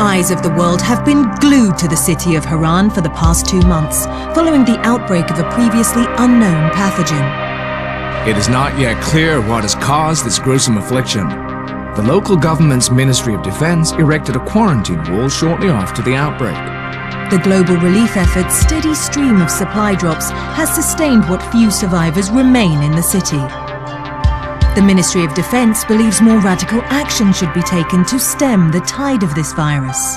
eyes of the world have been glued to the city of Haran for the past 2 months, following the outbreak of a previously unknown pathogen. It is not yet clear what has caused this gruesome affliction. The local government's Ministry of Defense erected a quarantine wall shortly after the outbreak. The global relief effort's steady stream of supply drops has sustained what few survivors remain in the city. The Ministry of Defense believes more radical action should be taken to stem the tide of this virus.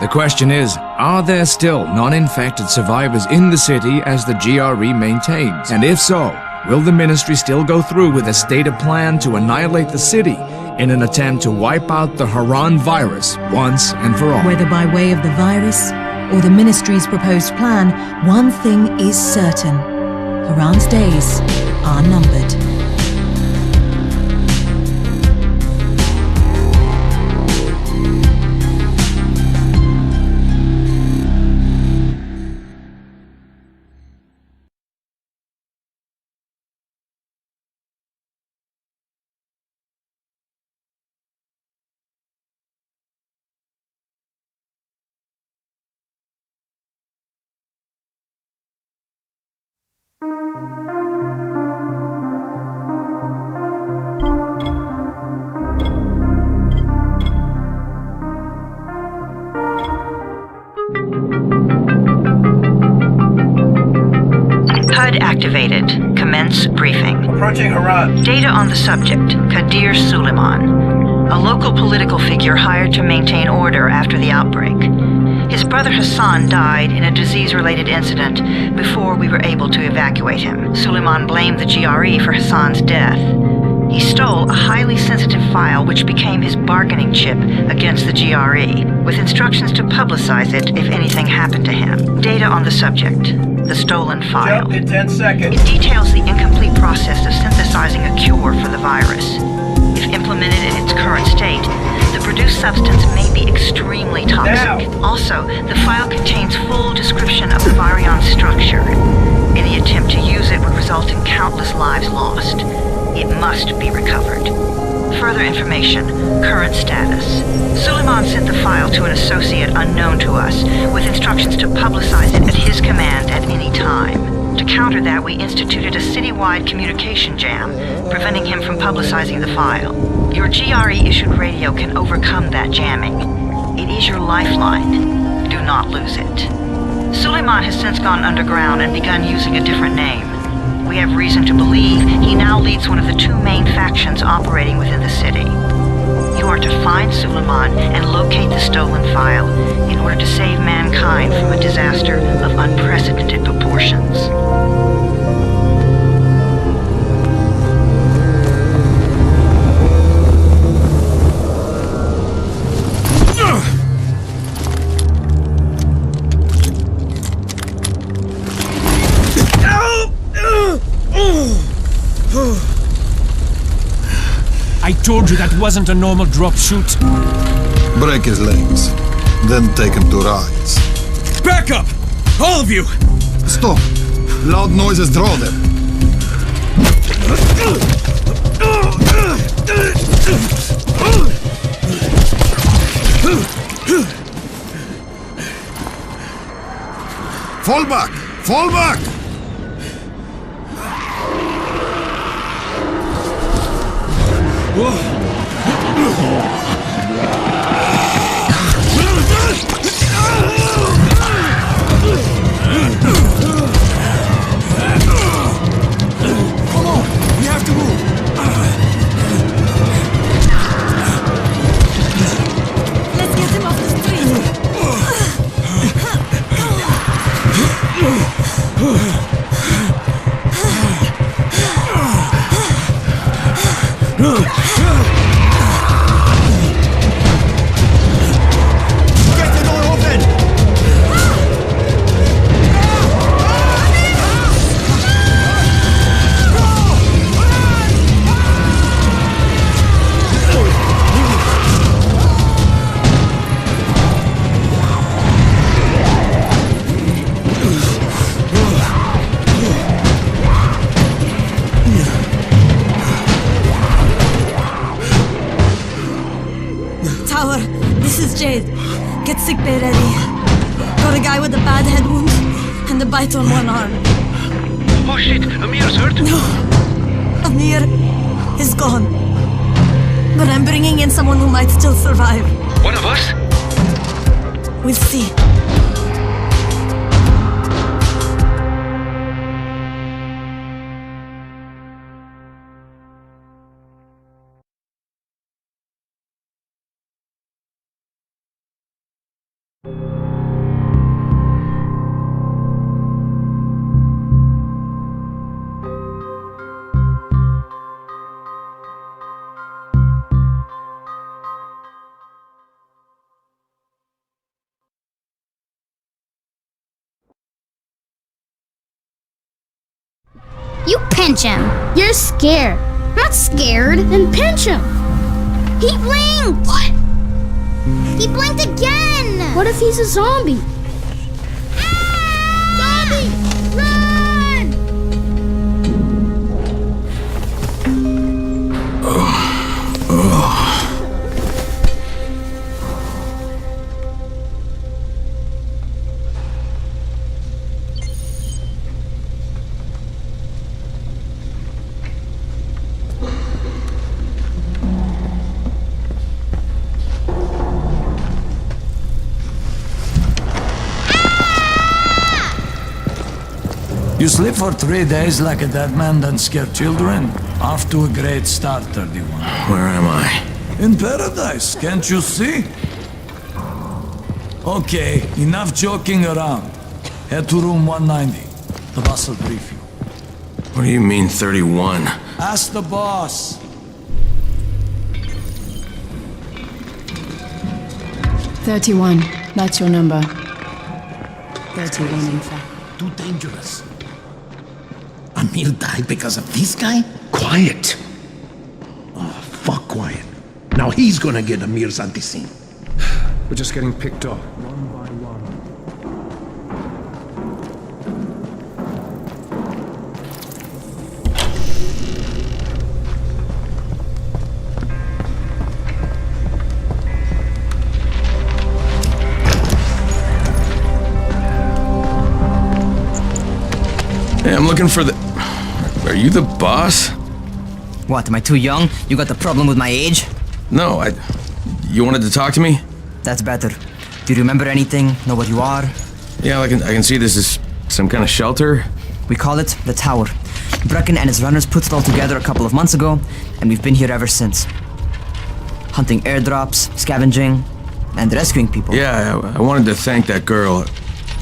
The question is, are there still non-infected survivors in the city as the GRE maintains? And if so, will the ministry still go through with a stated plan to annihilate the city in an attempt to wipe out the Haran virus once and for all? Whether by way of the virus or the ministry's proposed plan, one thing is certain: Haran's days are numbered. HUD activated. Commence briefing. Approaching Haran. Data on the subject, Kadir Suleiman, a local political figure hired to maintain order after the outbreak. His brother Hassan died in a disease-related incident before we were able to evacuate him. Suleiman blamed the GRE for Hassan's death. He stole a highly sensitive file which became his bargaining chip against the GRE, with instructions to publicize it if anything happened to him. Data on the subject, the stolen file. Jump in 10 seconds. It details the incomplete process of synthesizing a cure for the virus. If implemented in its current state, the produced substance may be extremely toxic. Now. Also, the file contains full description of the virion's structure. Any attempt to use it would result in countless lives lost. It must be recovered. Further information, current status. Suleiman sent the file to an associate unknown to us, with instructions to publicize it at his command at any time. To counter that, we instituted a citywide communication jam, preventing him from publicizing the file. Your GRE-issued radio can overcome that jamming. It is your lifeline. Do not lose it. Suleiman has since gone underground and begun using a different name. We have reason to believe he now leads one of the 2 main factions operating within the city. You are to find Suleiman and locate the stolen file in order to save mankind from a disaster of unprecedented proportions. I told you that wasn't a normal drop shoot. Break his legs, then take him to rise. Back up! All of you! Stop! Loud noises draw them. Fall back! Fall back! Come on! We have to move! Let's get him off the street! Get the door open! Tower, this is Jade. Get sick bay ready. Got a guy with a bad head wound and a bite on one arm. Oh shit, Amir's hurt? No, Amir is gone. But I'm bringing in someone who might still survive. One of us? We'll see. You pinch him. You're scared. I'm not scared. Then pinch him. He blinked! What? He blinked again! What if he's a zombie? Ah! Zombie! Run! You sleep for 3 days like a dead man, then scare children? Off to a great start, 31. Where am I? In paradise, can't you see? Okay, enough joking around. Head to room 190. The boss will brief you. What do you mean, 31? Ask the boss. "31, that's your number." 31, in fact. Too dangerous. Amir died because of this guy? Quiet. Oh, fuck quiet. Now he's gonna get Amir's anti-scene. We're just getting picked up. Hey, I'm looking for the... Are you the boss? What, am I too young? You got the problem with my age? No, You wanted to talk to me? That's better. Do you remember anything? Know what you are? Yeah, I can see this is some kind of shelter. We call it the Tower. Brecken and his runners put it all together a couple of months ago, and we've been here ever since. Hunting airdrops, scavenging, and rescuing people. Yeah, I wanted to thank that girl.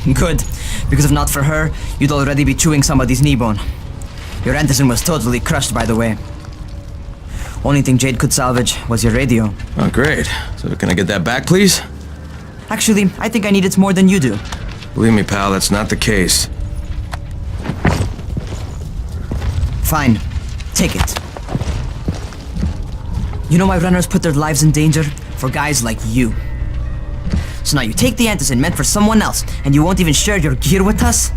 Good, because if not for her, you'd already be chewing somebody's knee bone. Your antizen was totally crushed, by the way. Only thing Jade could salvage was your radio. Oh, great. So can I get that back, please? Actually, I think I need it more than you do. Believe me, pal, that's not the case. Fine. Take it. You know why runners put their lives in danger? For guys like you. So now you take the antizen meant for someone else, and you won't even share your gear with us?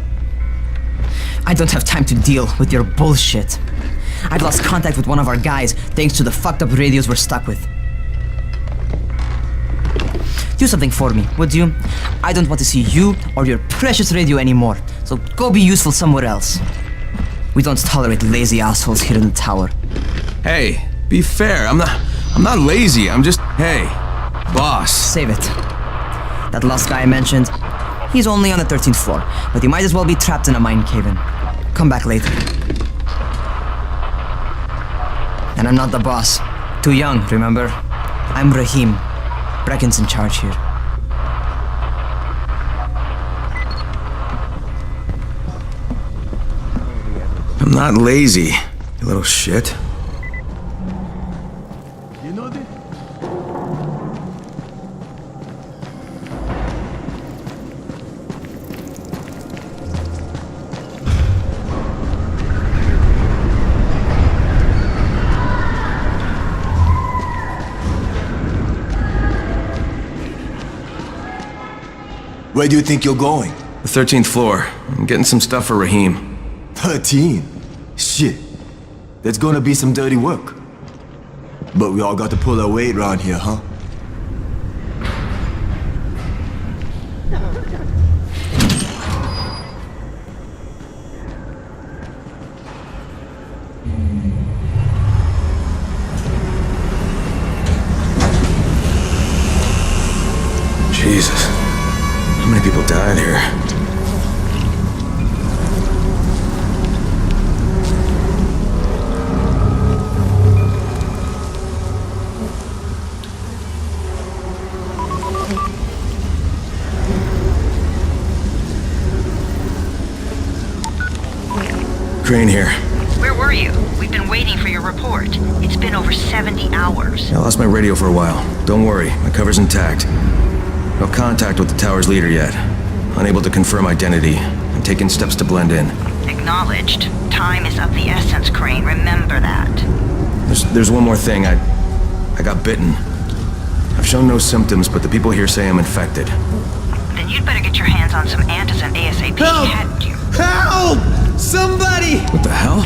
I don't have time to deal with your bullshit. I've lost contact with one of our guys thanks to the fucked up radios we're stuck with. Do something for me, would you? I don't want to see you or your precious radio anymore, so go be useful somewhere else. We don't tolerate lazy assholes here in the tower. Hey, be fair. I'm not lazy. I'm just... Hey, boss. Save it. That last guy I mentioned, he's only on the 13th floor, but he might as well be trapped in a mine cave-in. Come back later. And I'm not the boss. Too young, remember? I'm Rahim. Brecken's in charge here. I'm not lazy, you little shit. You know this? Where do you think you're going? The 13th floor. I'm getting some stuff for Rahim. 13? Shit. There's gonna be some dirty work. But we all got to pull our weight around here, huh? Jesus. How many people died here? Crane here. Where were you? We've been waiting for your report. It's been over 70 hours. I lost my radio for a while. Don't worry, my cover's intact. No contact with the tower's leader yet. Unable to confirm identity. I'm taking steps to blend in. Acknowledged. Time is of the essence, Crane. Remember that. There's one more thing. I got bitten. I've shown no symptoms, but the people here say I'm infected. Then you'd better get your hands on some antizin ASAP. Help! Hadn't you? Help! Somebody! What the hell?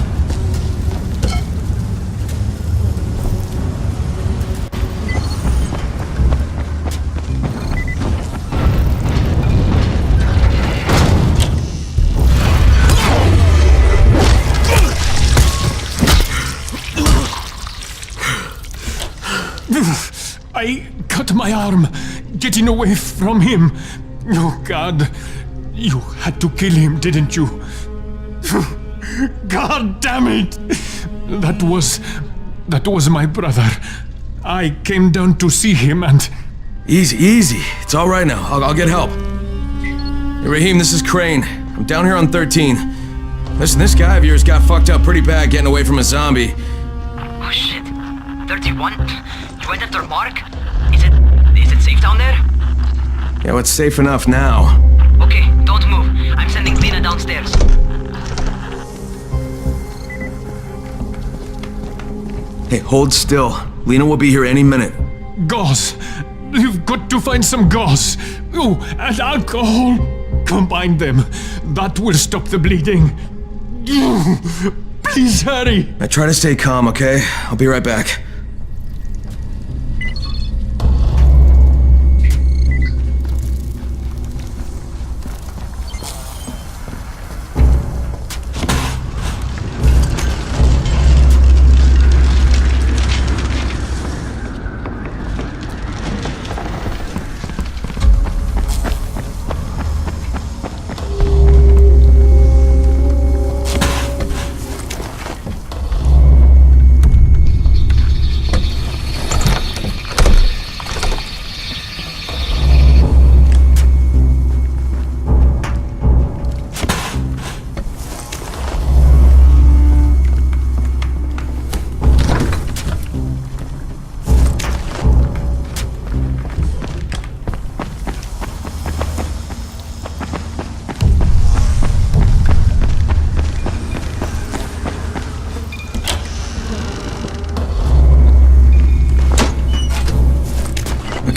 I cut my arm, getting away from him. Oh, God. You had to kill him, didn't you? God damn it! That was my brother. I came down to see him and... Easy. It's all right now. I'll get help. Hey, Raheem, this is Crane. I'm down here on 13. Listen, this guy of yours got fucked up pretty bad getting away from a zombie. Oh, shit. 31? You went after Mark? Is it safe down there? Yeah, well, it's safe enough now. Okay, don't move. I'm sending Lena downstairs. Hey, hold still. Lena will be here any minute. Gauze. You've got to find some gauze. Oh, and alcohol. Combine them. That will stop the bleeding. Please hurry. I try to stay calm, okay? I'll be right back.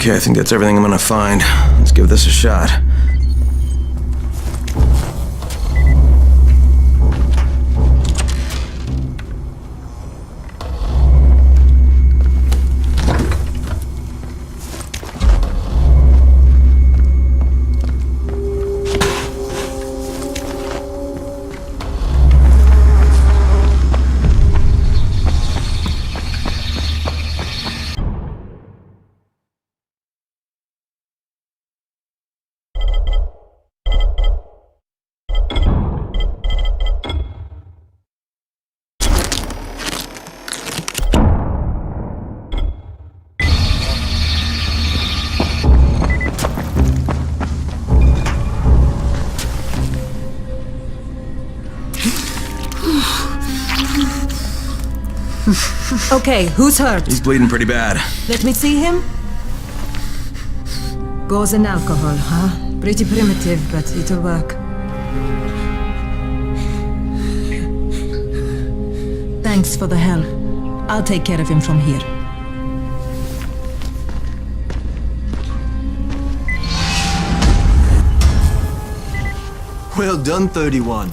Okay, I think that's everything I'm gonna find. Let's give this a shot. Okay, who's hurt? He's bleeding pretty bad. Let me see him. Gauze and alcohol, huh? Pretty primitive, but it'll work. Thanks for the help. I'll take care of him from here. Well done, 31.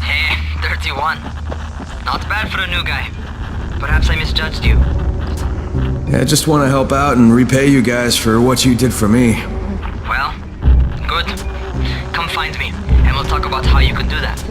Hey, 31. Not bad for a new guy. Perhaps I misjudged you. Yeah, I just want to help out and repay you guys for what you did for me. Well, good. Come find me, and we'll talk about how you can do that.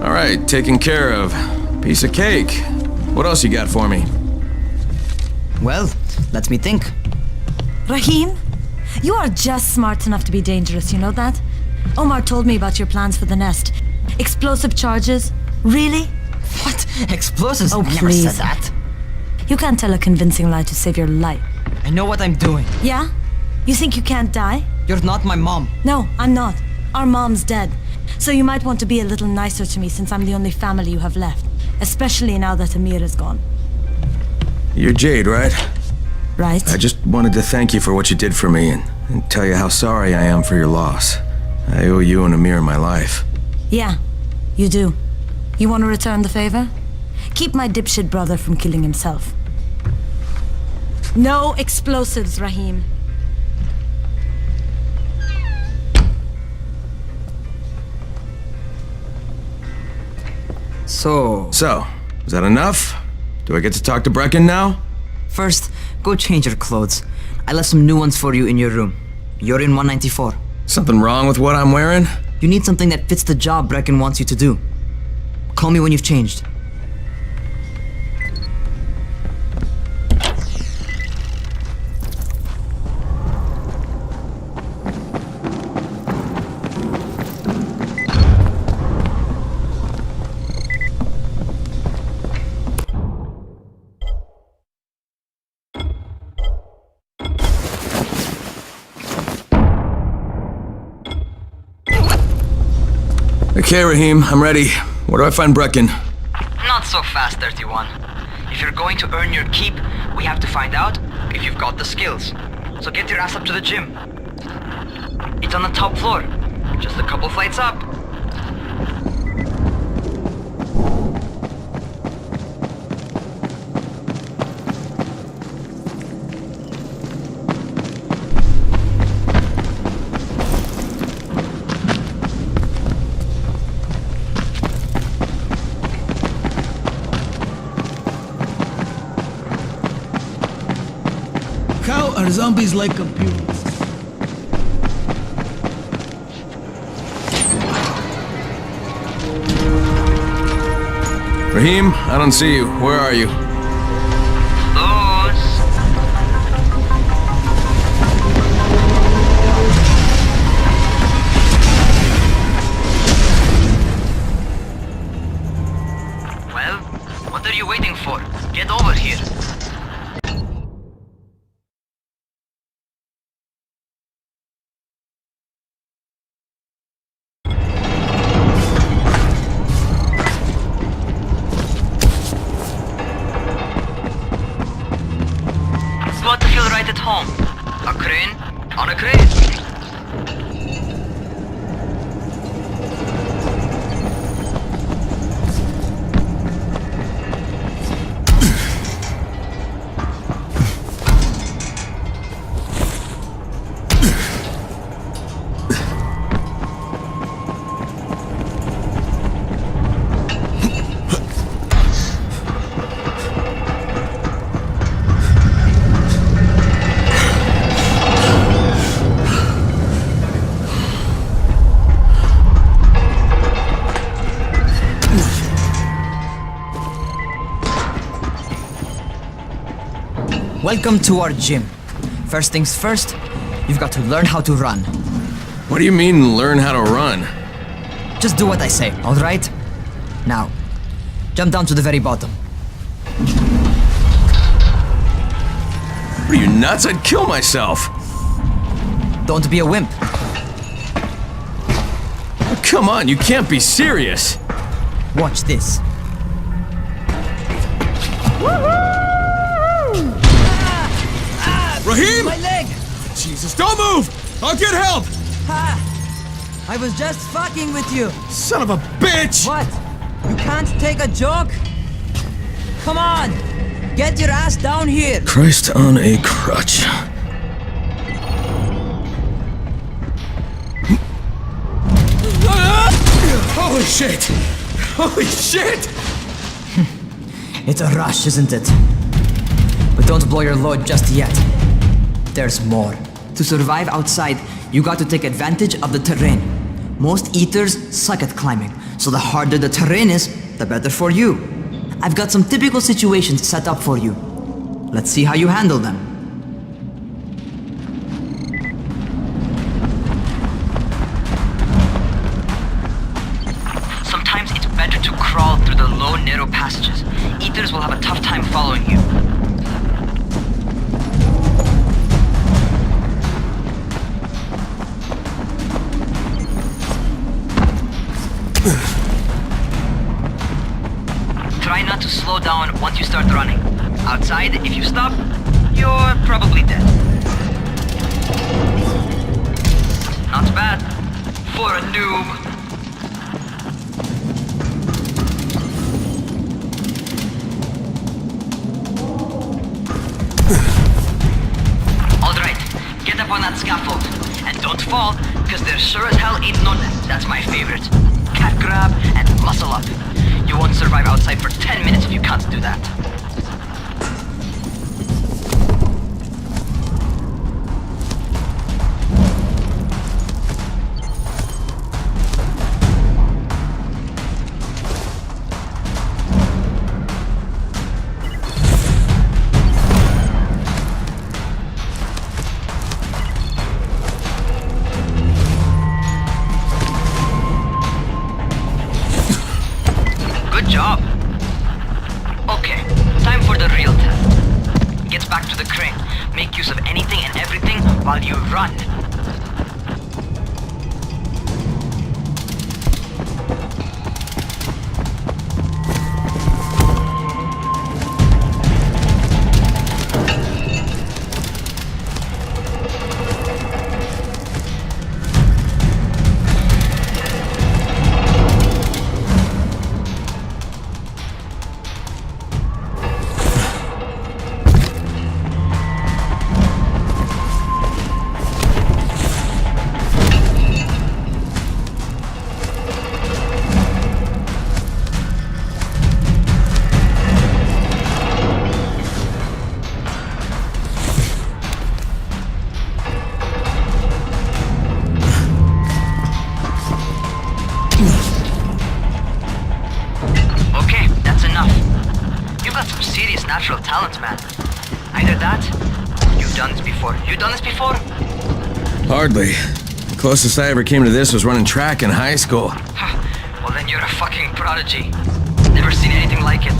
Alright, taken care of. Piece of cake. What else you got for me? Well, let me think. Rahim, you are just smart enough to be dangerous, you know that? Omar told me about your plans for the nest. Explosive charges? Really? What? Explosives? Oh, I never please. said that. You can't tell a convincing lie to save your life. I know what I'm doing. Yeah? You think you can't die? You're not my mom. No, I'm not. Our mom's dead. So you might want to be a little nicer to me since I'm the only family you have left. Especially now that Amir is gone. You're Jade, right? Right. I just wanted to thank you for what you did for me and tell you how sorry I am for your loss. I owe you and Amir my life. Yeah, you do. You want to return the favor? Keep my dipshit brother from killing himself. No explosives, Rahim. So, is that enough? Do I get to talk to Brecken now? First, go change your clothes. I left some new ones for you in your room. You're in 194. Something wrong with what I'm wearing? You need something that fits the job Brecken wants you to do. Call me when you've changed. Okay, Rahim, I'm ready. Where do I find Brecken? Not so fast, 31. If you're going to earn your keep, we have to find out if you've got the skills. So get your ass up to the gym. It's on the top floor. Just a couple flights up. How are zombies like computers? Rahim, I don't see you. Where are you? Well, what are you waiting for? Get over here. What to feel right at home? A crane on a crane. Welcome to our gym. First things first, you've got to learn how to run. What do you mean, learn how to run? Just do what I say, alright? Now, jump down to the very bottom. Are you nuts? I'd kill myself. Don't be a wimp. Oh, come on, you can't be serious. Watch this. Rahim! My leg! Jesus, don't move! I'll get help! Ha! I was just fucking with you. Son of a bitch! What? You can't take a joke? Come on! Get your ass down here! Christ on a crutch. Holy shit! Holy shit! It's a rush, isn't it? But don't blow your load just yet. There's more. To survive outside, you got to take advantage of the terrain. Most eaters suck at climbing, so the harder the terrain is, the better for you. I've got some typical situations set up for you. Let's see how you handle them. Sometimes it's better to crawl through the low, narrow passages. Eaters will have a tough time following you. Try not to slow down once you start running. Outside, if you stop, you're probably dead. Not bad for a noob. Alright, get up on that scaffold. And don't fall, because there sure as hell ain't none. That's my favorite. Cat grab and muscle up. You won't survive outside for 10 minutes if you can't do that. Good job. Okay, time for the real test. Get back to the crane. Make use of anything and everything while you run. Okay, that's enough. You've got some serious natural talent, man. Either that, or you've done this before. You done this before? Hardly. The closest I ever came to this was running track in high school. Well, then you're a fucking prodigy. Never seen anything like it.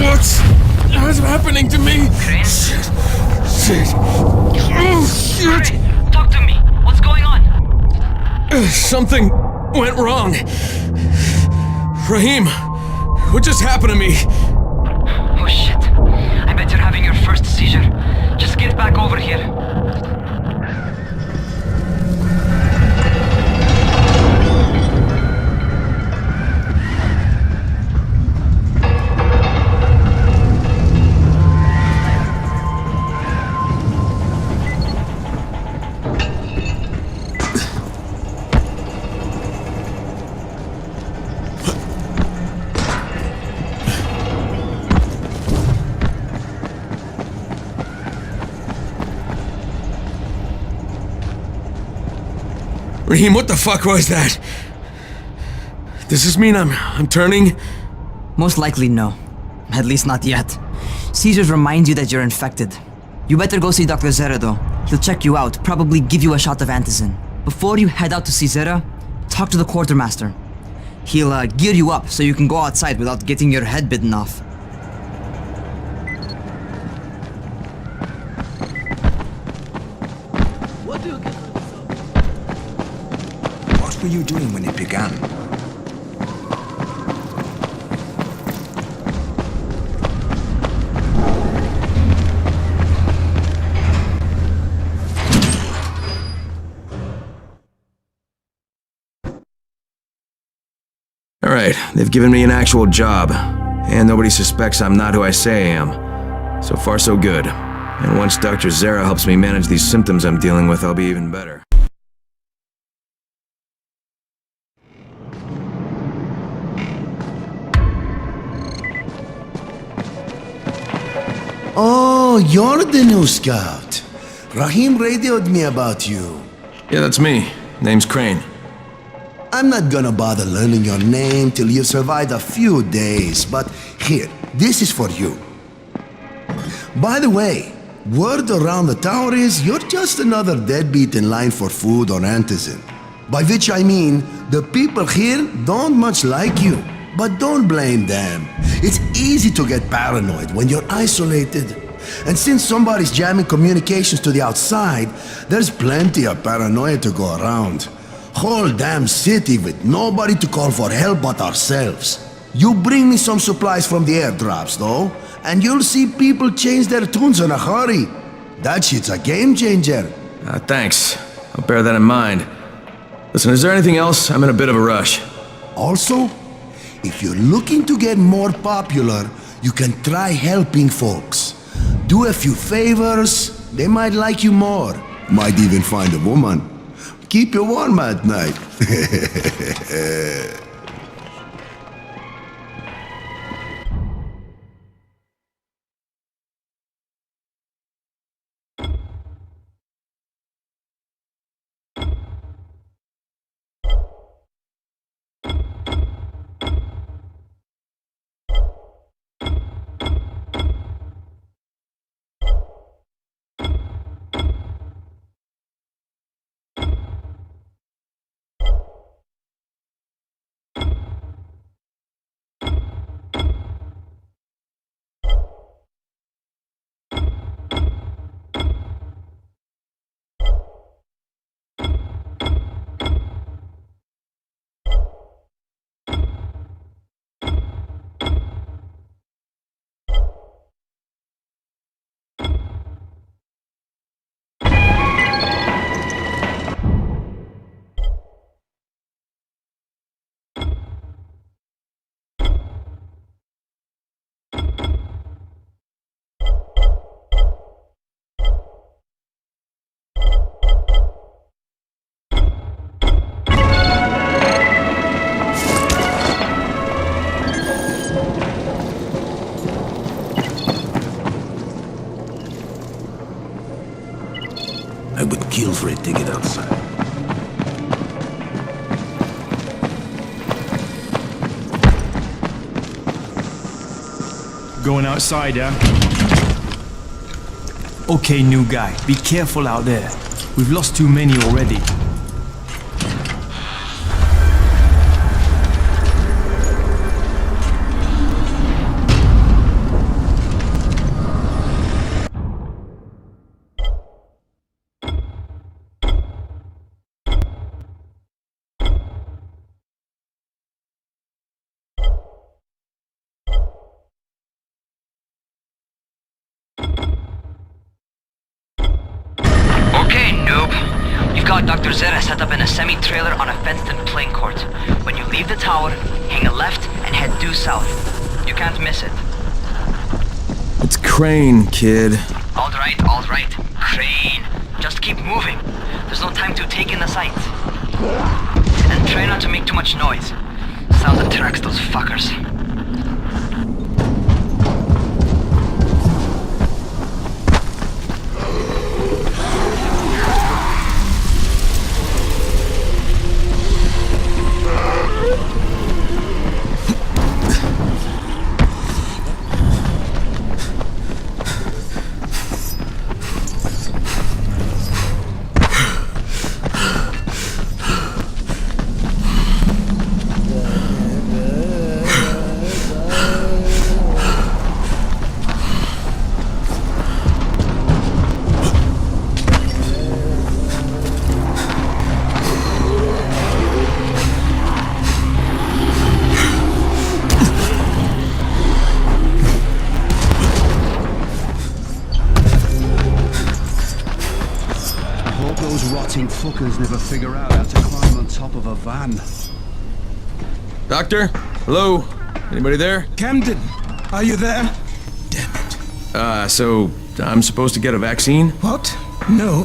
What's happening to me? Crane? Shit. Oh, shit. Crane, talk to me. What's going on? Something went wrong. Raheem, what just happened to me? Oh shit. I bet you're having your first seizure. Just get back over here. Raheem, what the fuck was that? Does this mean I'm turning? Most likely no. At least not yet. Seizures remind you that you're infected. You better go see Dr. Zera though. He'll check you out, probably give you a shot of antizin. Before you head out to see Zera, talk to the quartermaster. He'll gear you up so you can go outside without getting your head bitten off. What were you doing when it began? Alright, they've given me an actual job. And nobody suspects I'm not who I say I am. So far so good. And once Dr. Zara helps me manage these symptoms I'm dealing with, I'll be even better. Oh, you're the new scout. Rahim radioed me about you. Yeah, that's me. Name's Crane. I'm not gonna bother learning your name till you've survived a few days, but here, this is for you. By the way, word around the tower is you're just another deadbeat in line for food or antizin. By which I mean, the people here don't much like you. But don't blame them. It's easy to get paranoid when you're isolated. And since somebody's jamming communications to the outside, there's plenty of paranoia to go around. Whole damn city with nobody to call for help but ourselves. You bring me some supplies from the airdrops, though, and you'll see people change their tunes in a hurry. That shit's a game changer. Thanks. I'll bear that in mind. Listen, is there anything else? I'm in a bit of a rush. Also, if you're looking to get more popular, you can try helping folks. Do a few favors, they might like you more. Might even find a woman. Keep you warm at night. I would kill for a ticket outside. Going outside, yeah? Okay, new guy, be careful out there. We've lost too many already. Dr. Zara set up in a semi-trailer on a fenced-in playing court. When you leave the tower, hang a left and head due south. You can't miss it. It's Crane, kid. All right, Crane. Just keep moving. There's no time to take in the sights. And try not to make too much noise. Sound attracts those fuckers. Fuckers never figure out how to climb on top of a van. Doctor? Hello? Anybody there? Camden, are you there? So I'm supposed to get a vaccine? What? No,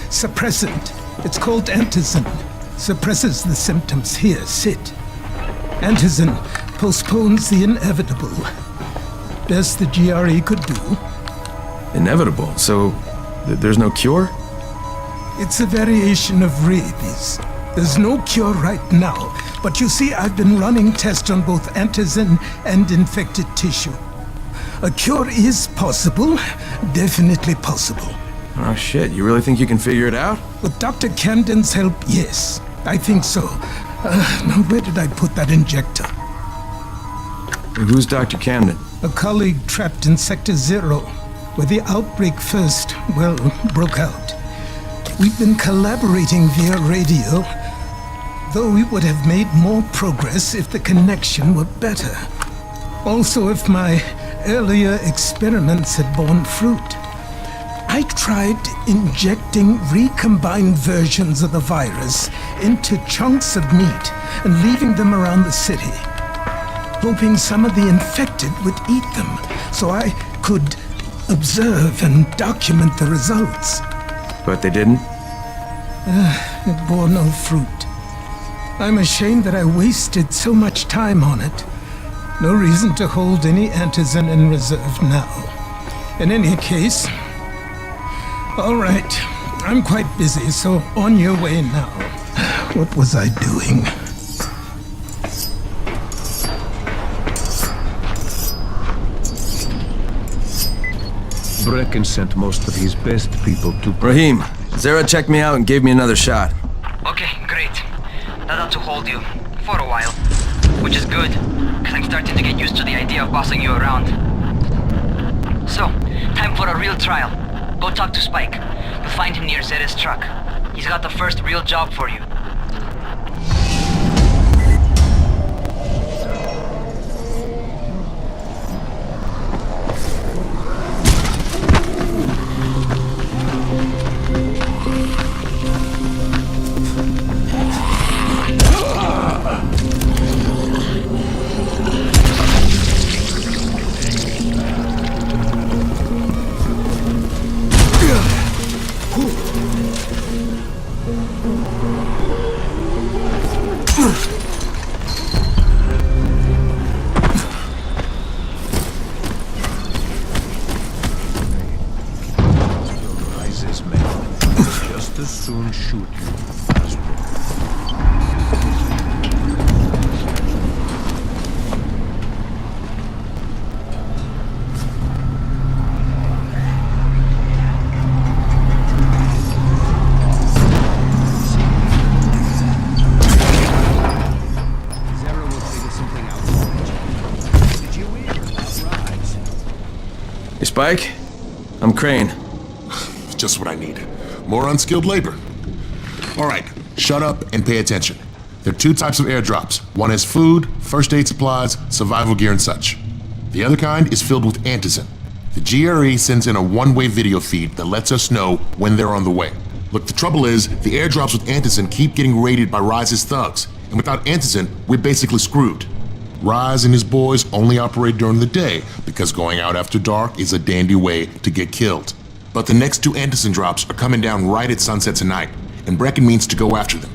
suppressant. It's called antizin. Suppresses the symptoms. Here, sit. Antizin postpones the inevitable. Best the GRE could do. Inevitable? So there's no cure? It's a variation of rabies. There's no cure right now, but you see, I've been running tests on both antizin and infected tissue. A cure is possible, definitely possible. Oh shit, you really think you can figure it out? With Dr. Camden's help, yes. I think so. Now where did I put that injector? Who's Dr. Camden? A colleague trapped in Sector 0, where the outbreak first, broke out. We've been collaborating via radio, though we would have made more progress if the connection were better. Also, if my earlier experiments had borne fruit. I tried injecting recombined versions of the virus into chunks of meat and leaving them around the city, hoping some of the infected would eat them so I could observe and document the results. But they didn't? It bore no fruit. I'm ashamed that I wasted so much time on it. No reason to hold any antizin in reserve now. In any case, all right, I'm quite busy, so on your way now. What was I doing? Brecken sent most of his best people to... Rahim, Zara checked me out and gave me another shot. Okay, great. That ought to hold you. For a while. Which is good, because I'm starting to get used to the idea of bossing you around. So, time for a real trial. Go talk to Spike. You'll find him near Zera's truck. He's got the first real job for you. Spike? I'm Crane. Just what I need. More unskilled labor. All right, shut up and pay attention. There are two types of airdrops. One is food, first aid supplies, survival gear and such. The other kind is filled with antizin. The GRE sends in a one-way video feed that lets us know when they're on the way. Look, the trouble is, the airdrops with antizin keep getting raided by Rise's thugs, and without antizin, we're basically screwed. Rise and his boys only operate during the day because going out after dark is a dandy way to get killed. But the next two antizin drops are coming down right at sunset tonight, and Brecken means to go after them.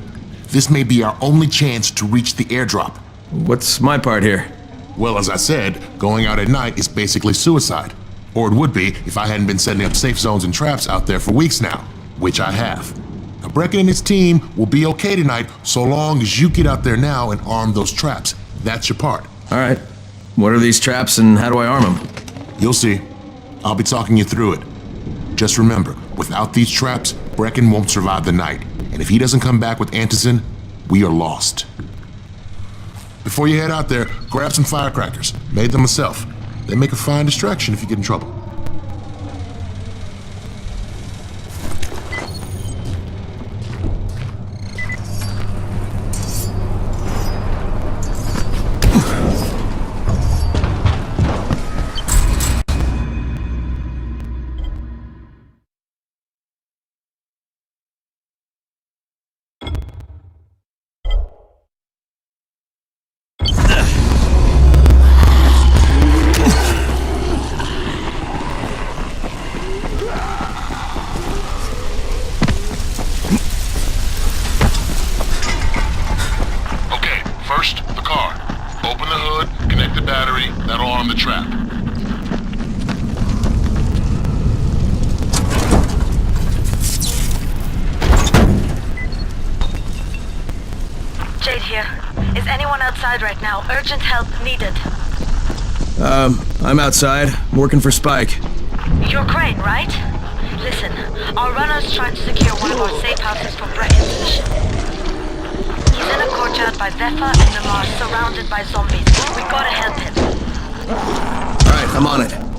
This may be our only chance to reach the airdrop. What's my part here? Well, as I said, going out at night is basically suicide. Or it would be if I hadn't been setting up safe zones and traps out there for weeks now, which I have. Now, Brecken and his team will be okay tonight so long as you get out there now and arm those traps. That's your part. All right. What are these traps and how do I arm them? You'll see. I'll be talking you through it. Just remember, without these traps, Brecken won't survive the night. And if he doesn't come back with antizin, we are lost. Before you head out there, grab some firecrackers. Made them myself. They make a fine distraction if you get in trouble. anyone outside right now? Urgent help needed. I'm outside. I'm working for Spike. You're Crane, right? Listen, our runners tried to secure one of our safe houses for Bretton's mission. He's in a courtyard by Vefa and Namar, surrounded by zombies. We gotta help him. Alright, I'm on it.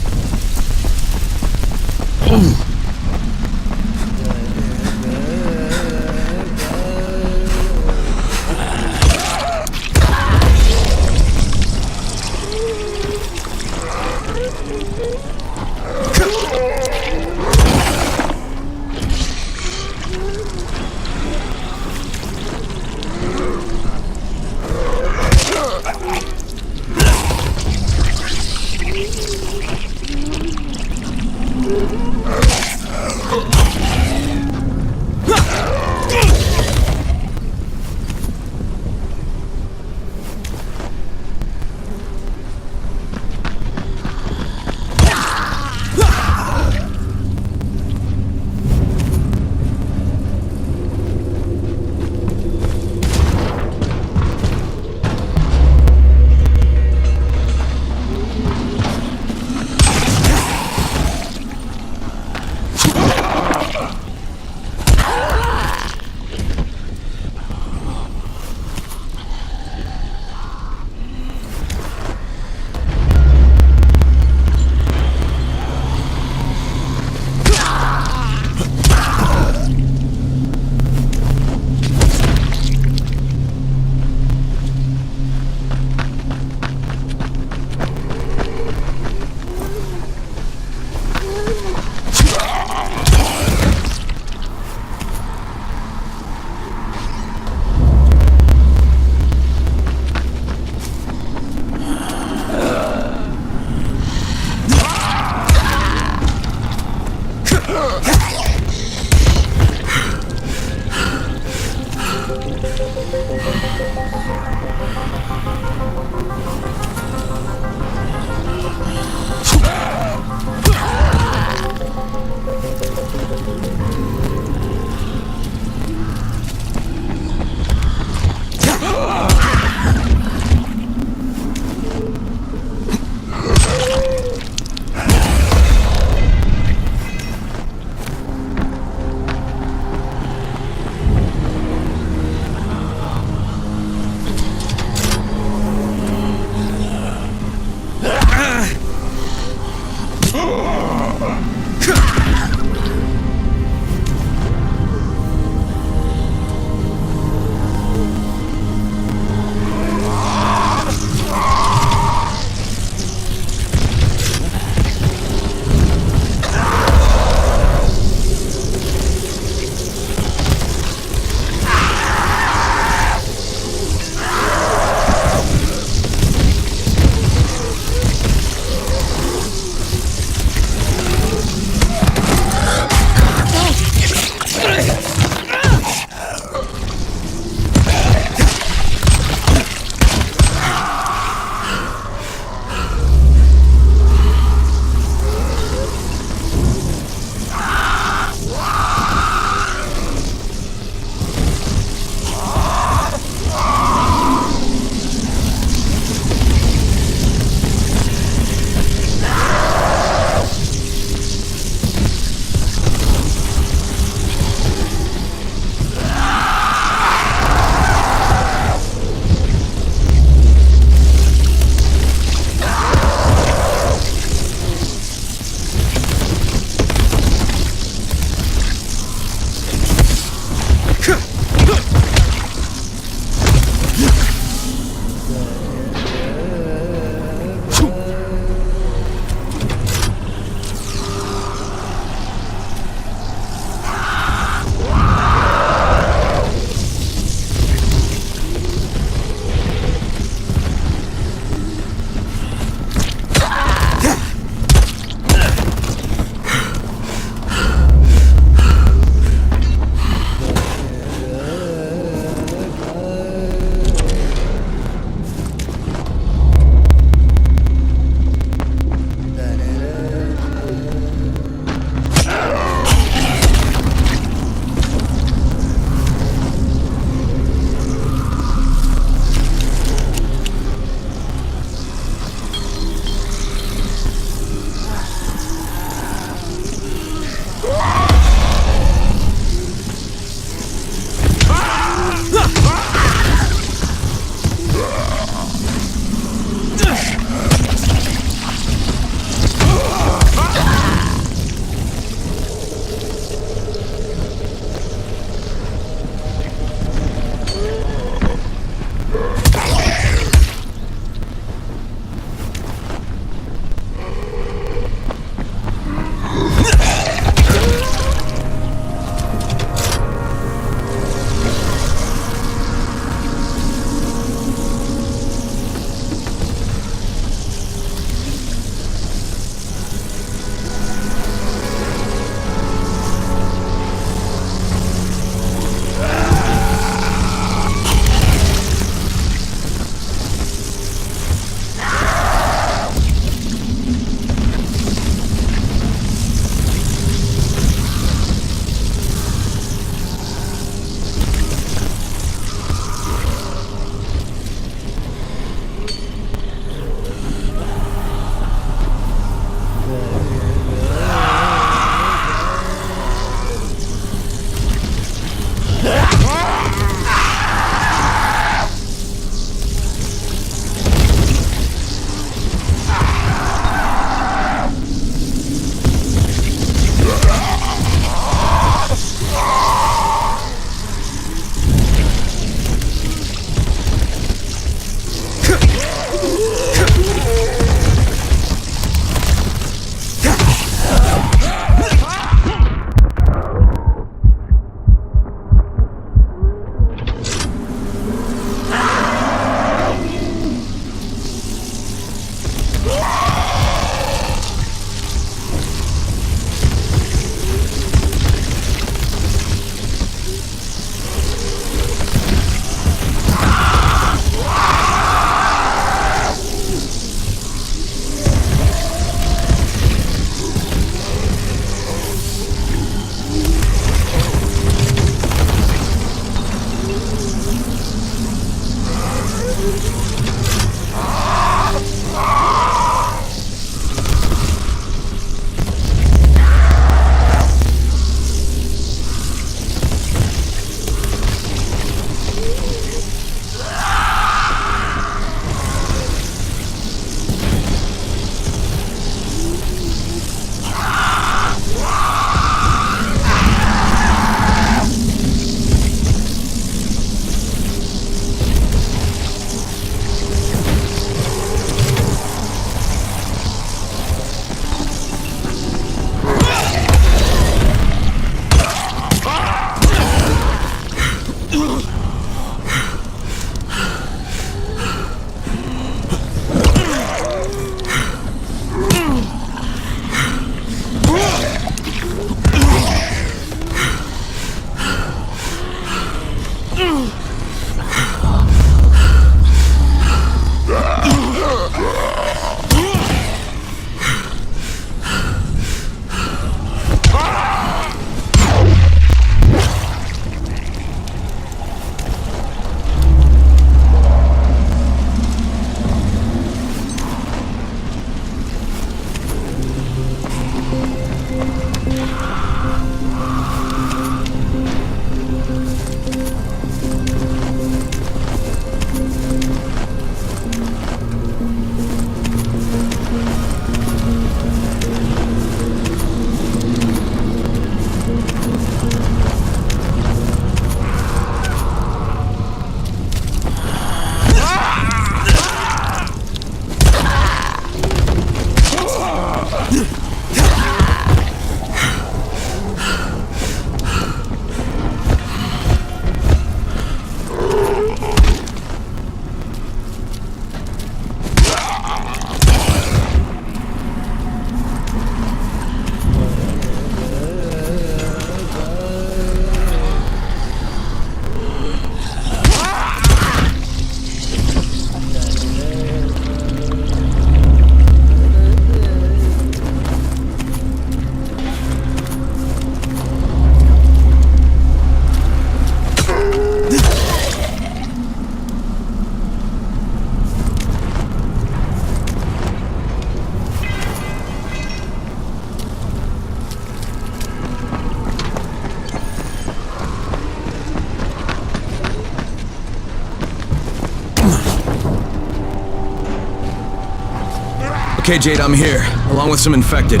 Okay, Jade, I'm here, along with some infected.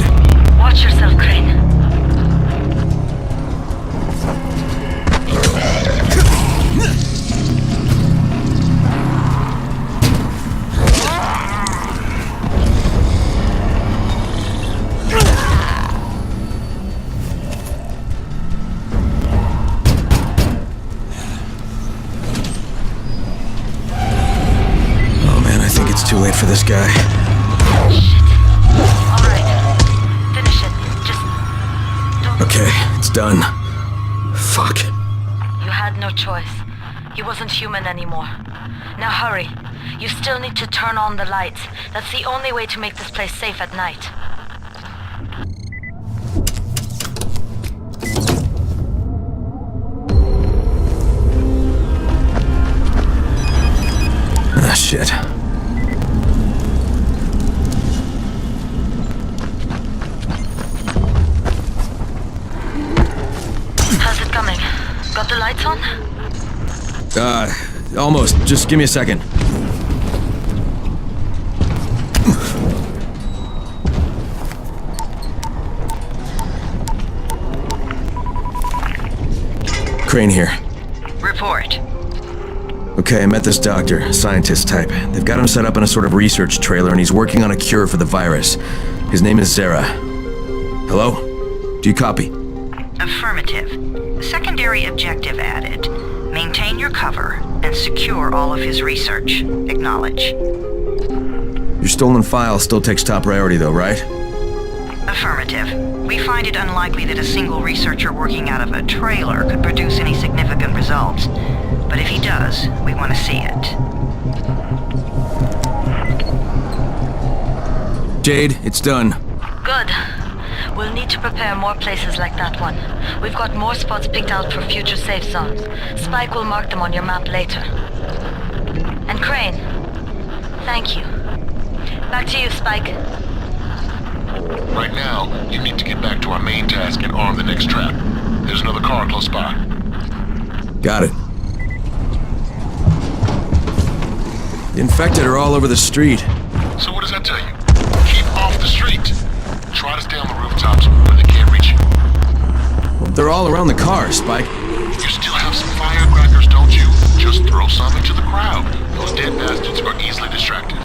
Watch yourself, Crane. Oh man, I think it's too late for this guy. Okay, it's done. Fuck. You had no choice. He wasn't human anymore. Now hurry. You still need to turn on the lights. That's the only way to make this place safe at night. Ah, shit. How's it coming? Got the lights on? Almost. Just give me a second. Crane here. Report. Okay, I met this doctor, a scientist type. They've got him set up in a sort of research trailer, and he's working on a cure for the virus. His name is Zara. Hello? Do you copy? Affirmative. Secondary objective added. Maintain your cover and secure all of his research. Acknowledge. Your stolen file still takes top priority though, right? Affirmative. We find it unlikely that a single researcher working out of a trailer could produce any significant results. But if he does, we want to see it. Jade, it's done. Good. We'll need to prepare more places like that one. We've got more spots picked out for future safe zones. Spike will mark them on your map later. And Crane, thank you. Back to you, Spike. Right now, you need to get back to our main task and arm the next trap. There's another car close by. Got it. The infected are all over the street. So what does that tell you? Keep off the street. Try to stay on the rooftops where they can't reach you. Well, they're all around the car, Spike. You still have some firecrackers, don't you? Just throw some into the crowd. Those dead bastards are easily distracted.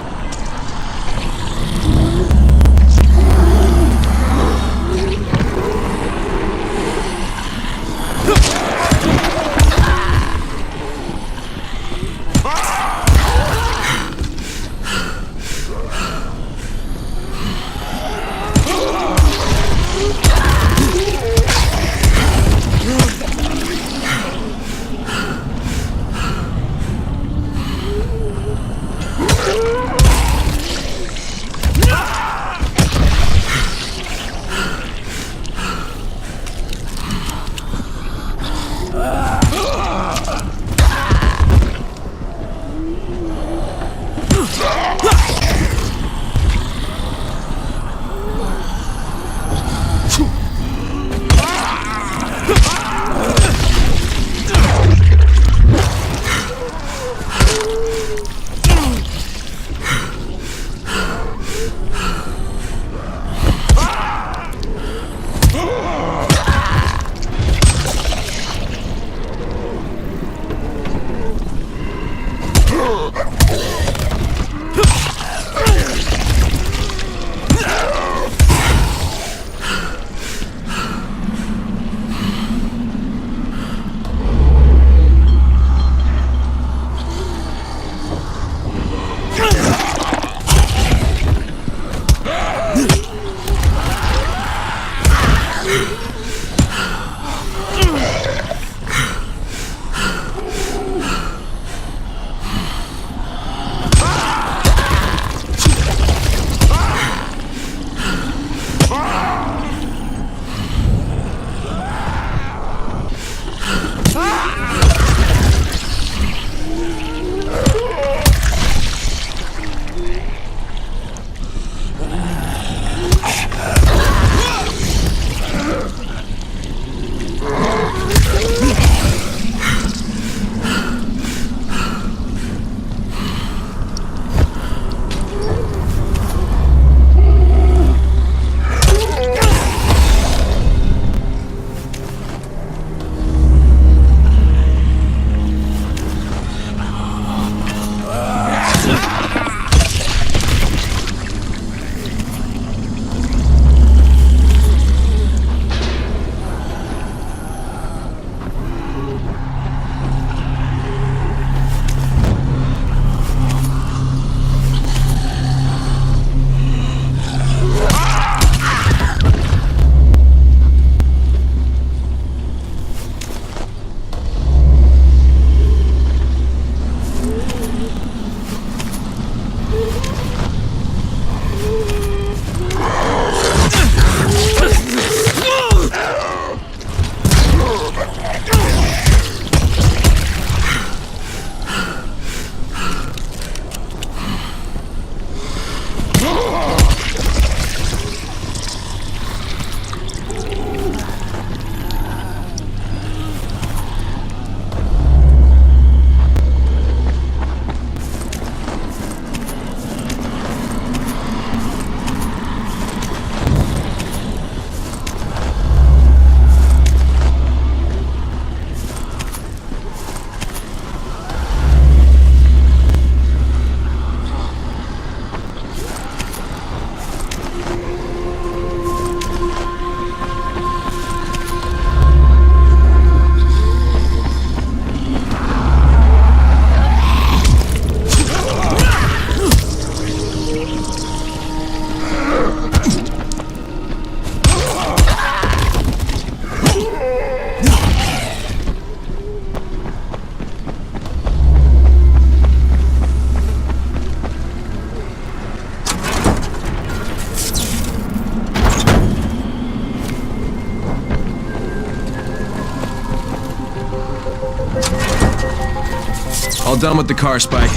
All done with the car, Spike.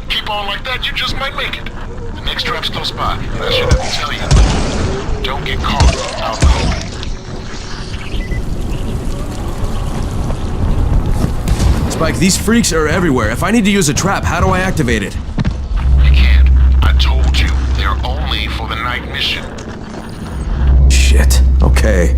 Keep on like that, you just might make it. The next trap's close by, and I should have to tell you. Don't get caught out in the open. Spike, these freaks are everywhere. If I need to use a trap, how do I activate it? You can't. I told you, they're only for the night mission. Shit. Okay.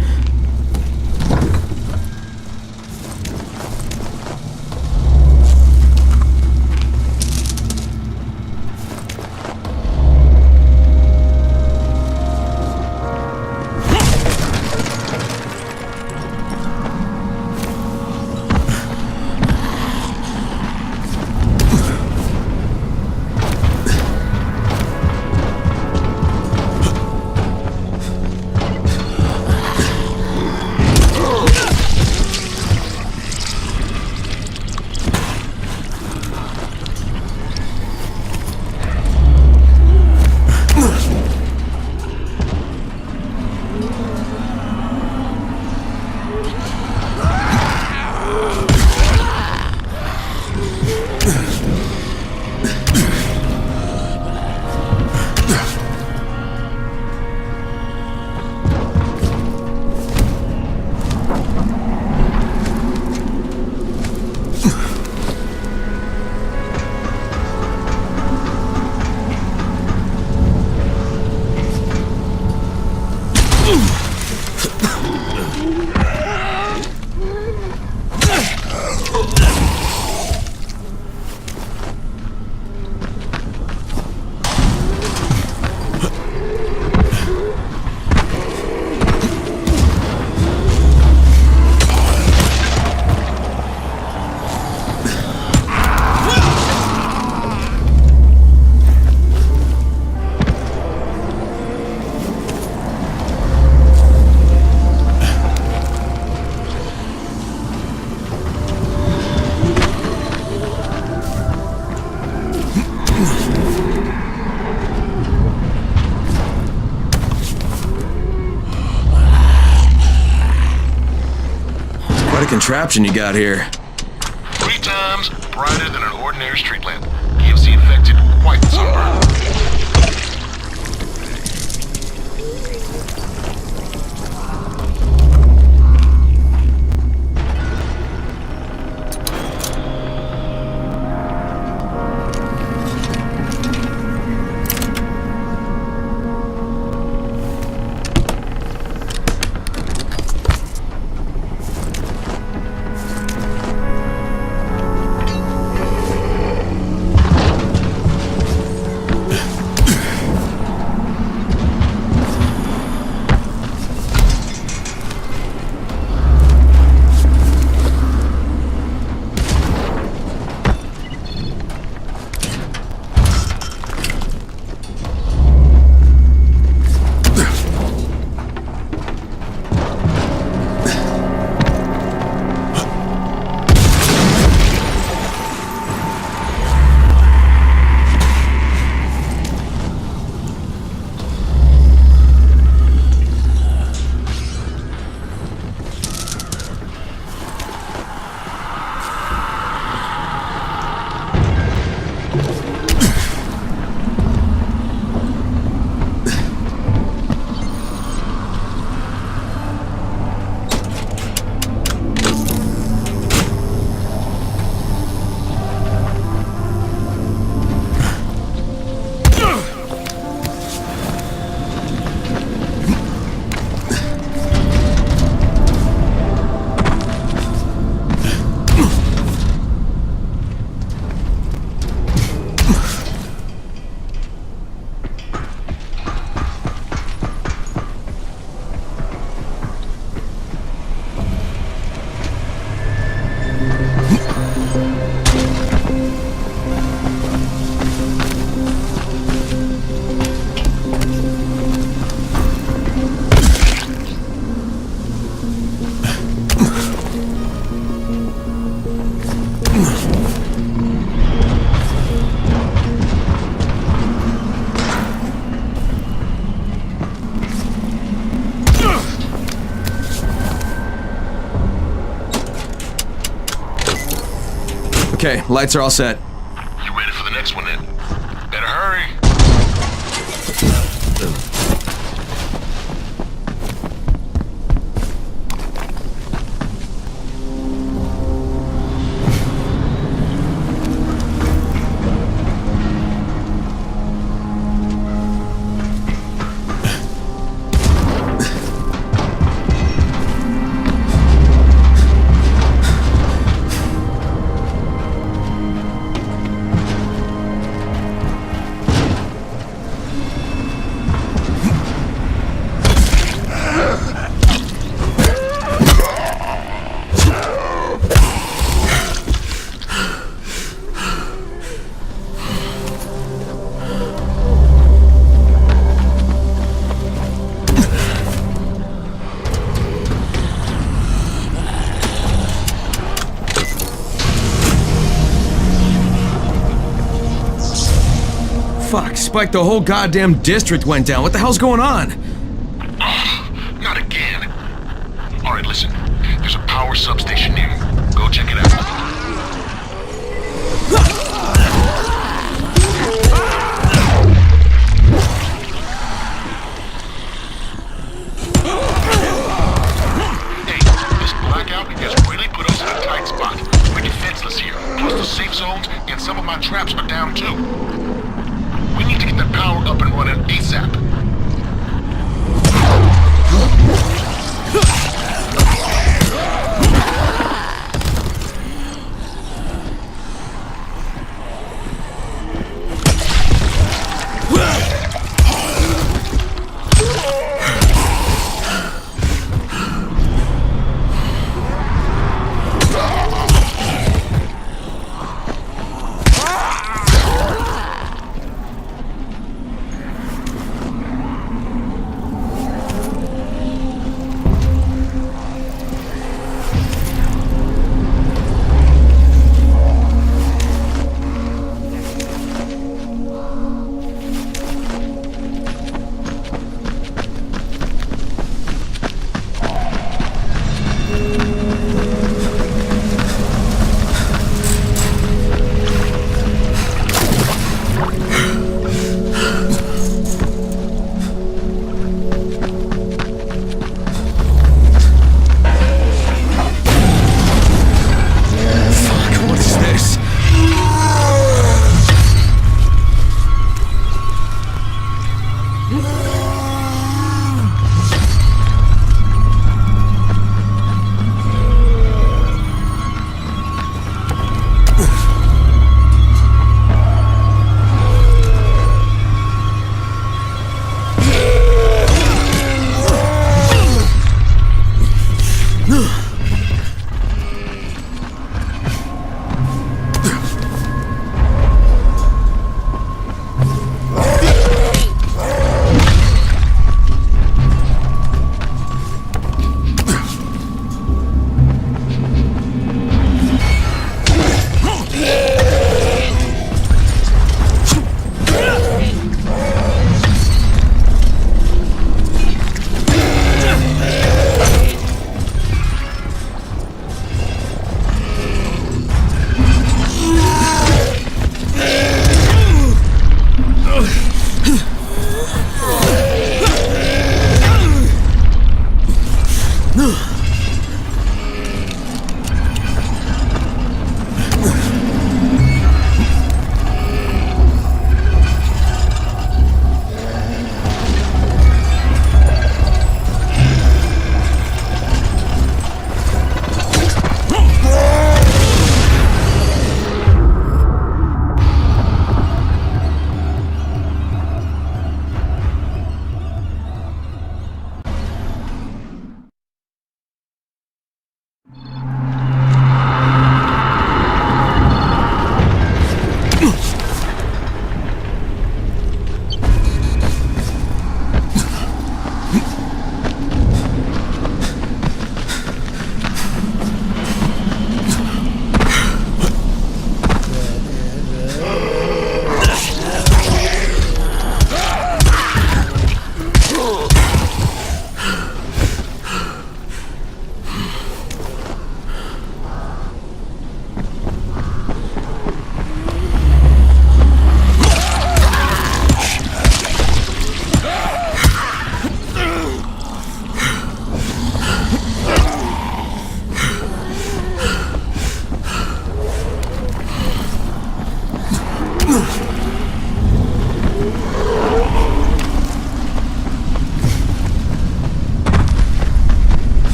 What a contraption you got here. 3 times brighter than an ordinary street lamp. Gives the infected quite the sunburn. Okay, lights are all set. You ready for the next one then? Better hurry. Fuck, Spike, the whole goddamn district went down. What the hell's going on? Not again. All right, listen. There's a power substation near you. Go check it out. Hey, this blackout has really put us in a tight spot. We're defenseless here. Plus the safe zones and some of my traps are down too. We need to get the power up and running ASAP.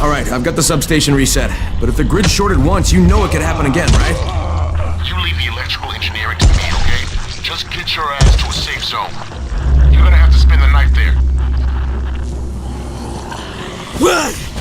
Alright, I've got the substation reset. But if the grid shorted once, you know it could happen again, right? You leave the electrical engineering to me, okay? Just get your ass to a safe zone. You're gonna have to spend the night there. What?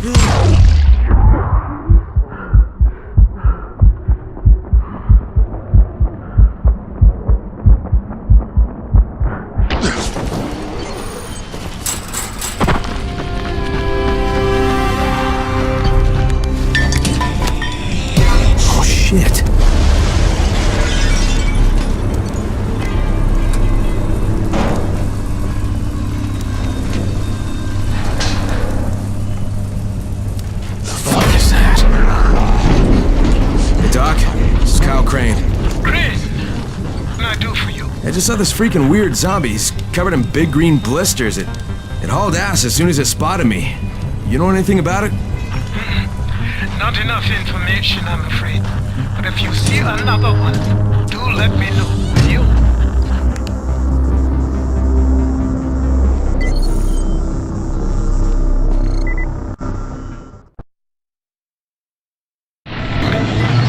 Oh shit. I just saw this freaking weird zombie. He's covered in big green blisters. It hauled ass as soon as it spotted me. You know anything about it? Not enough information, I'm afraid. But if you see another one, do let me know, will you?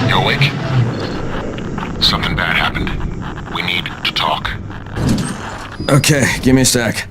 You awake? Something bad happened. We need to talk. Okay, give me a sec.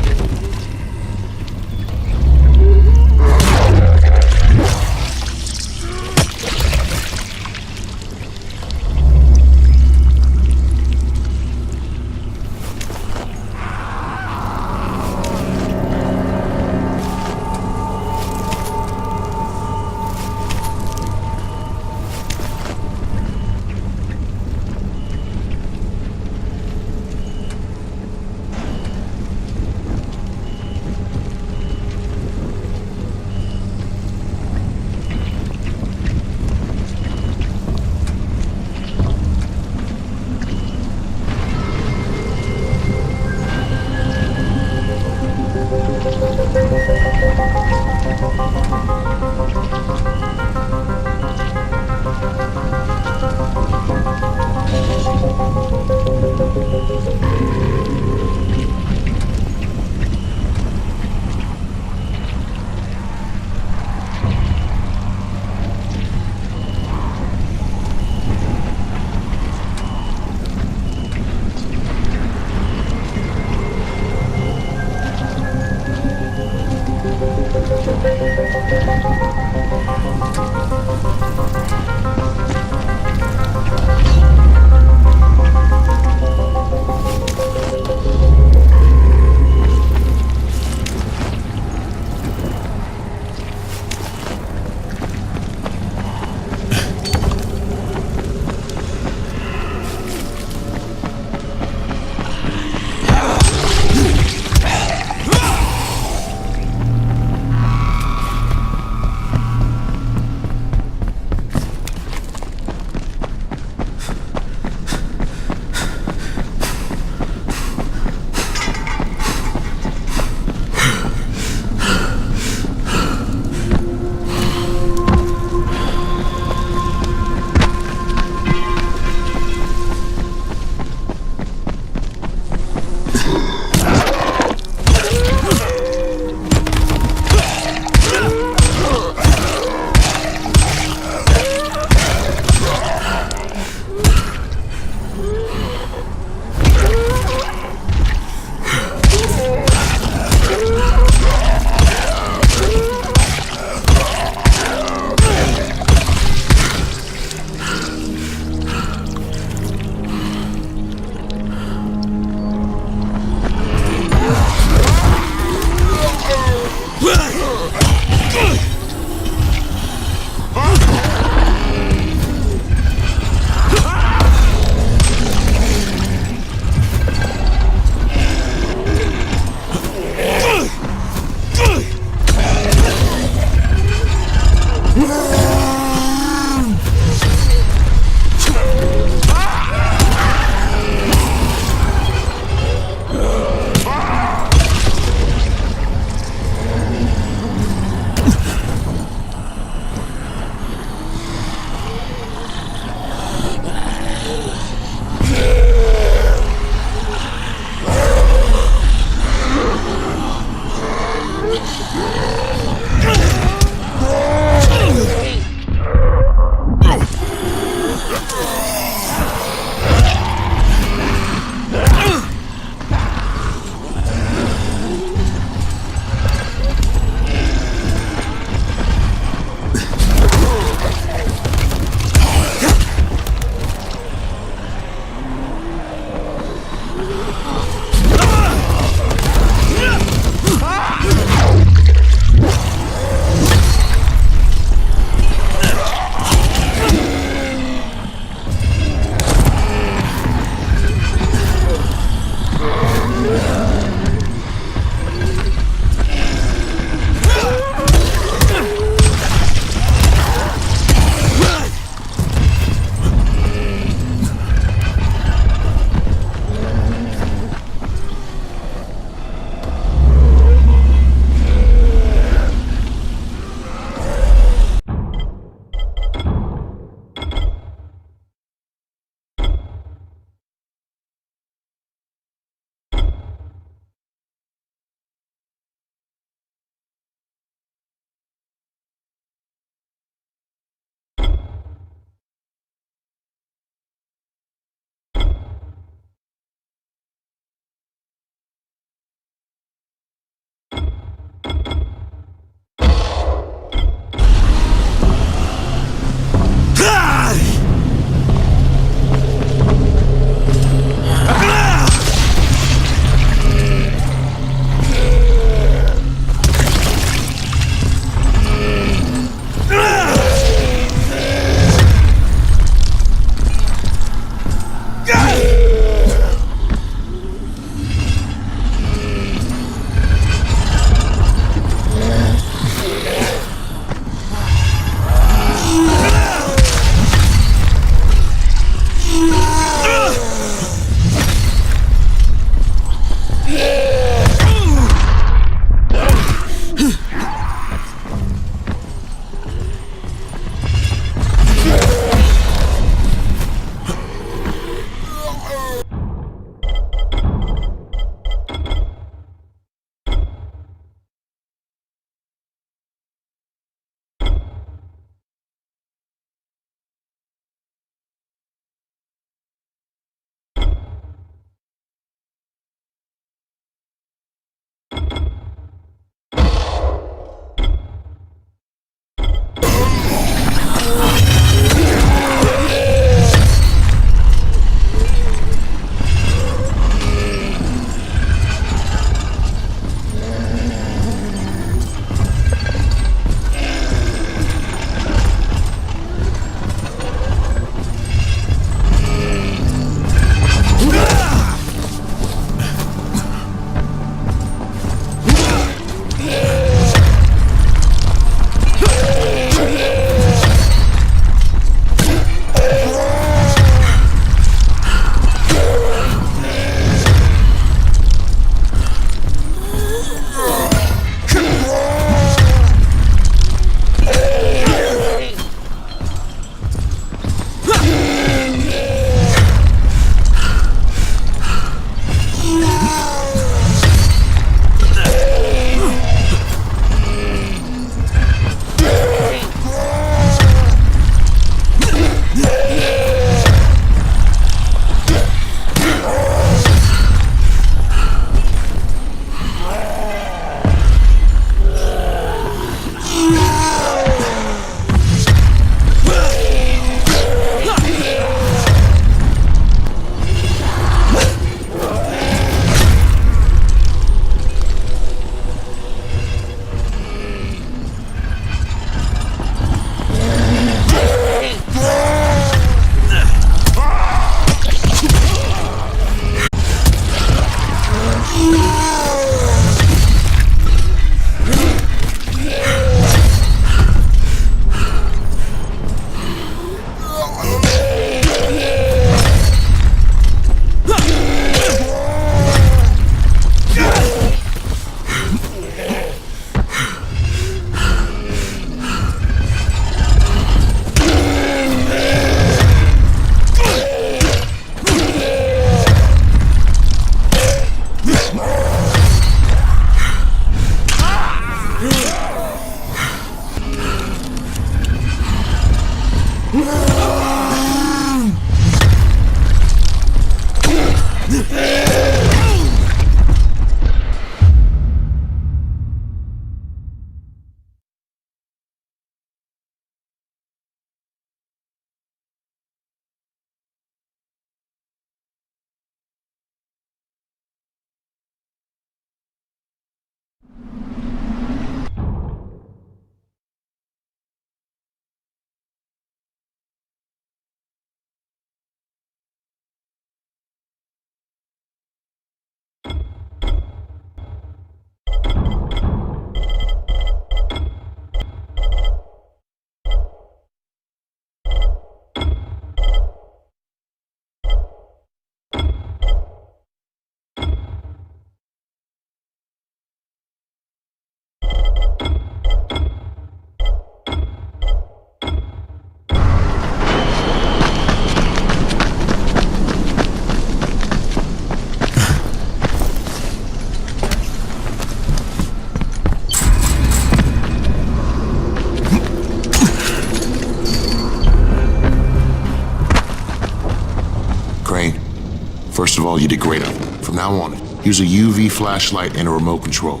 First of all, you did great up. From now on, use a UV flashlight and a remote control.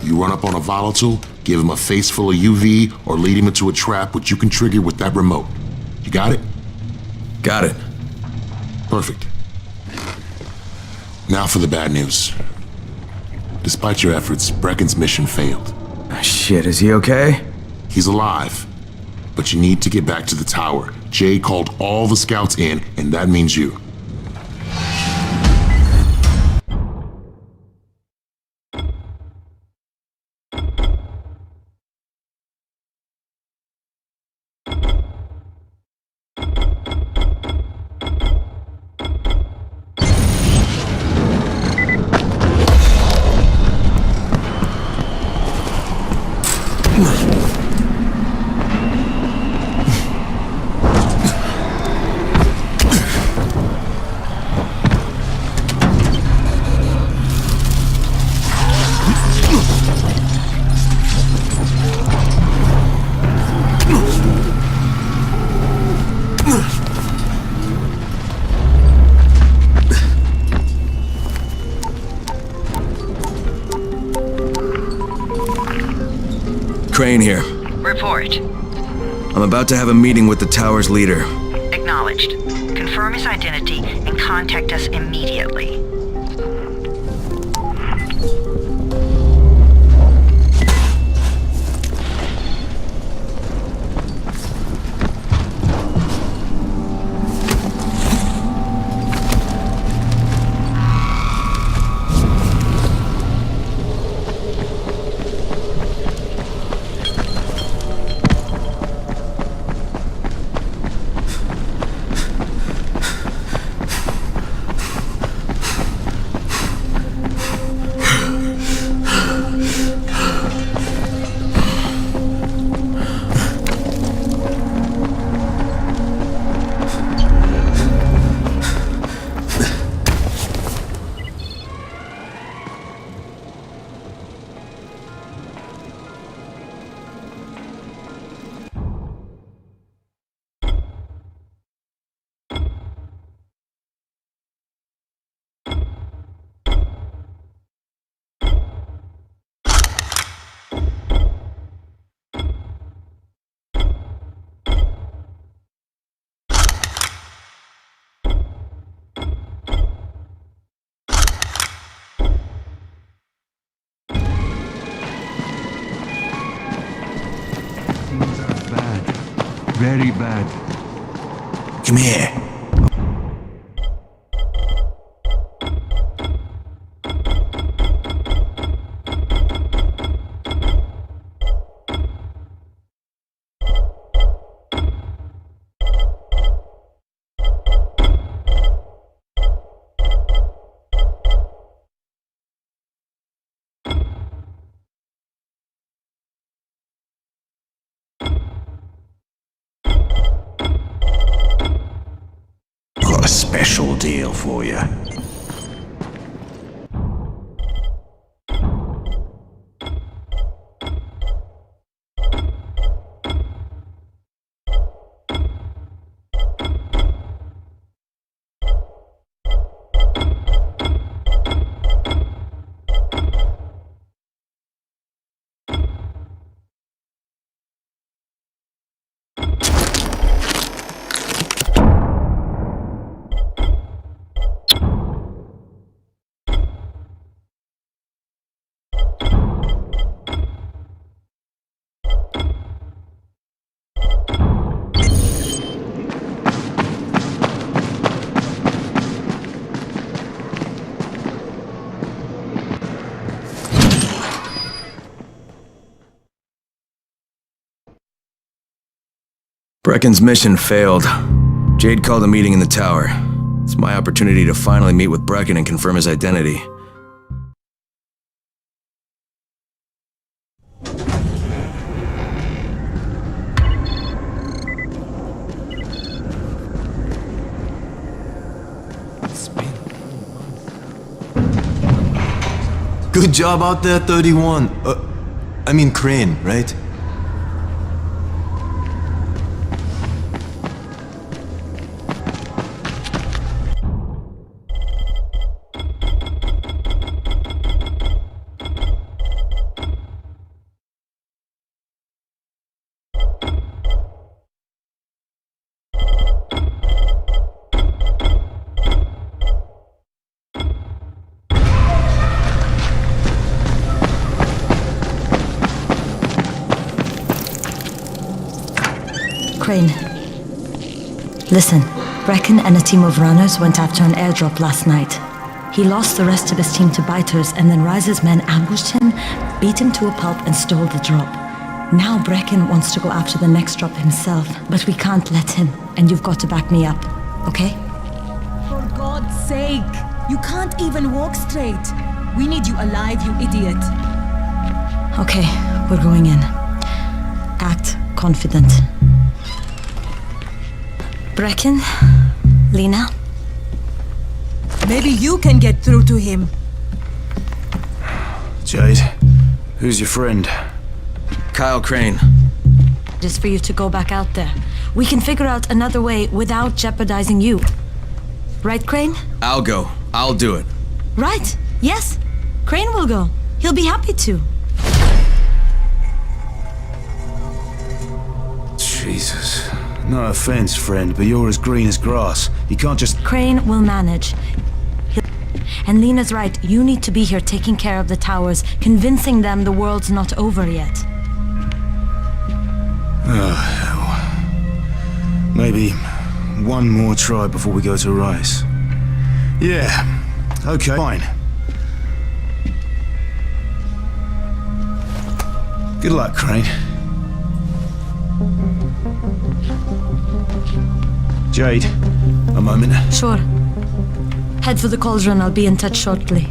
You run up on a volatile, give him a face full of UV, or lead him into a trap which you can trigger with that remote. You got it? Got it. Perfect. Now for the bad news. Despite your efforts, Brecken's mission failed. Shit, is he okay? He's alive. But you need to get back to the tower. Jay called all the scouts in, and that means you. Crane here. Report. I'm about to have a meeting with the tower's leader. Acknowledged. Confirm his identity and contact us immediately. Very bad. Come here. Special deal for you. Brecken's mission failed. Jade called a meeting in the tower. It's my opportunity to finally meet with Brecken and confirm his identity. Good job out there, 31. I mean Crane, right? Crane. Listen, Brecken and a team of runners went after an airdrop last night. He lost the rest of his team to biters, and then Rise's men ambushed him, beat him to a pulp, and stole the drop. Now Brecken wants to go after the next drop himself, but we can't let him, and you've got to back me up, okay? For God's sake! You can't even walk straight. We need you alive, you idiot. Okay, we're going in. Act confident. Brecken, Lena. Maybe you can get through to him. Jade, who's your friend? Kyle Crane. Just for you to go back out there. We can figure out another way without jeopardizing you. Right, Crane? I'll go. I'll do it. Right. Yes. Crane will go. He'll be happy to. Jesus. No offense, friend, but you're as green as grass. You can't just... Crane will manage. And Lena's right. You need to be here taking care of the towers, convincing them the world's not over yet. Oh, hell. Maybe one more try before we go to Rise. Yeah. Okay, fine. Good luck, Crane. Jade, a moment. Sure. Head for the cauldron. I'll be in touch shortly.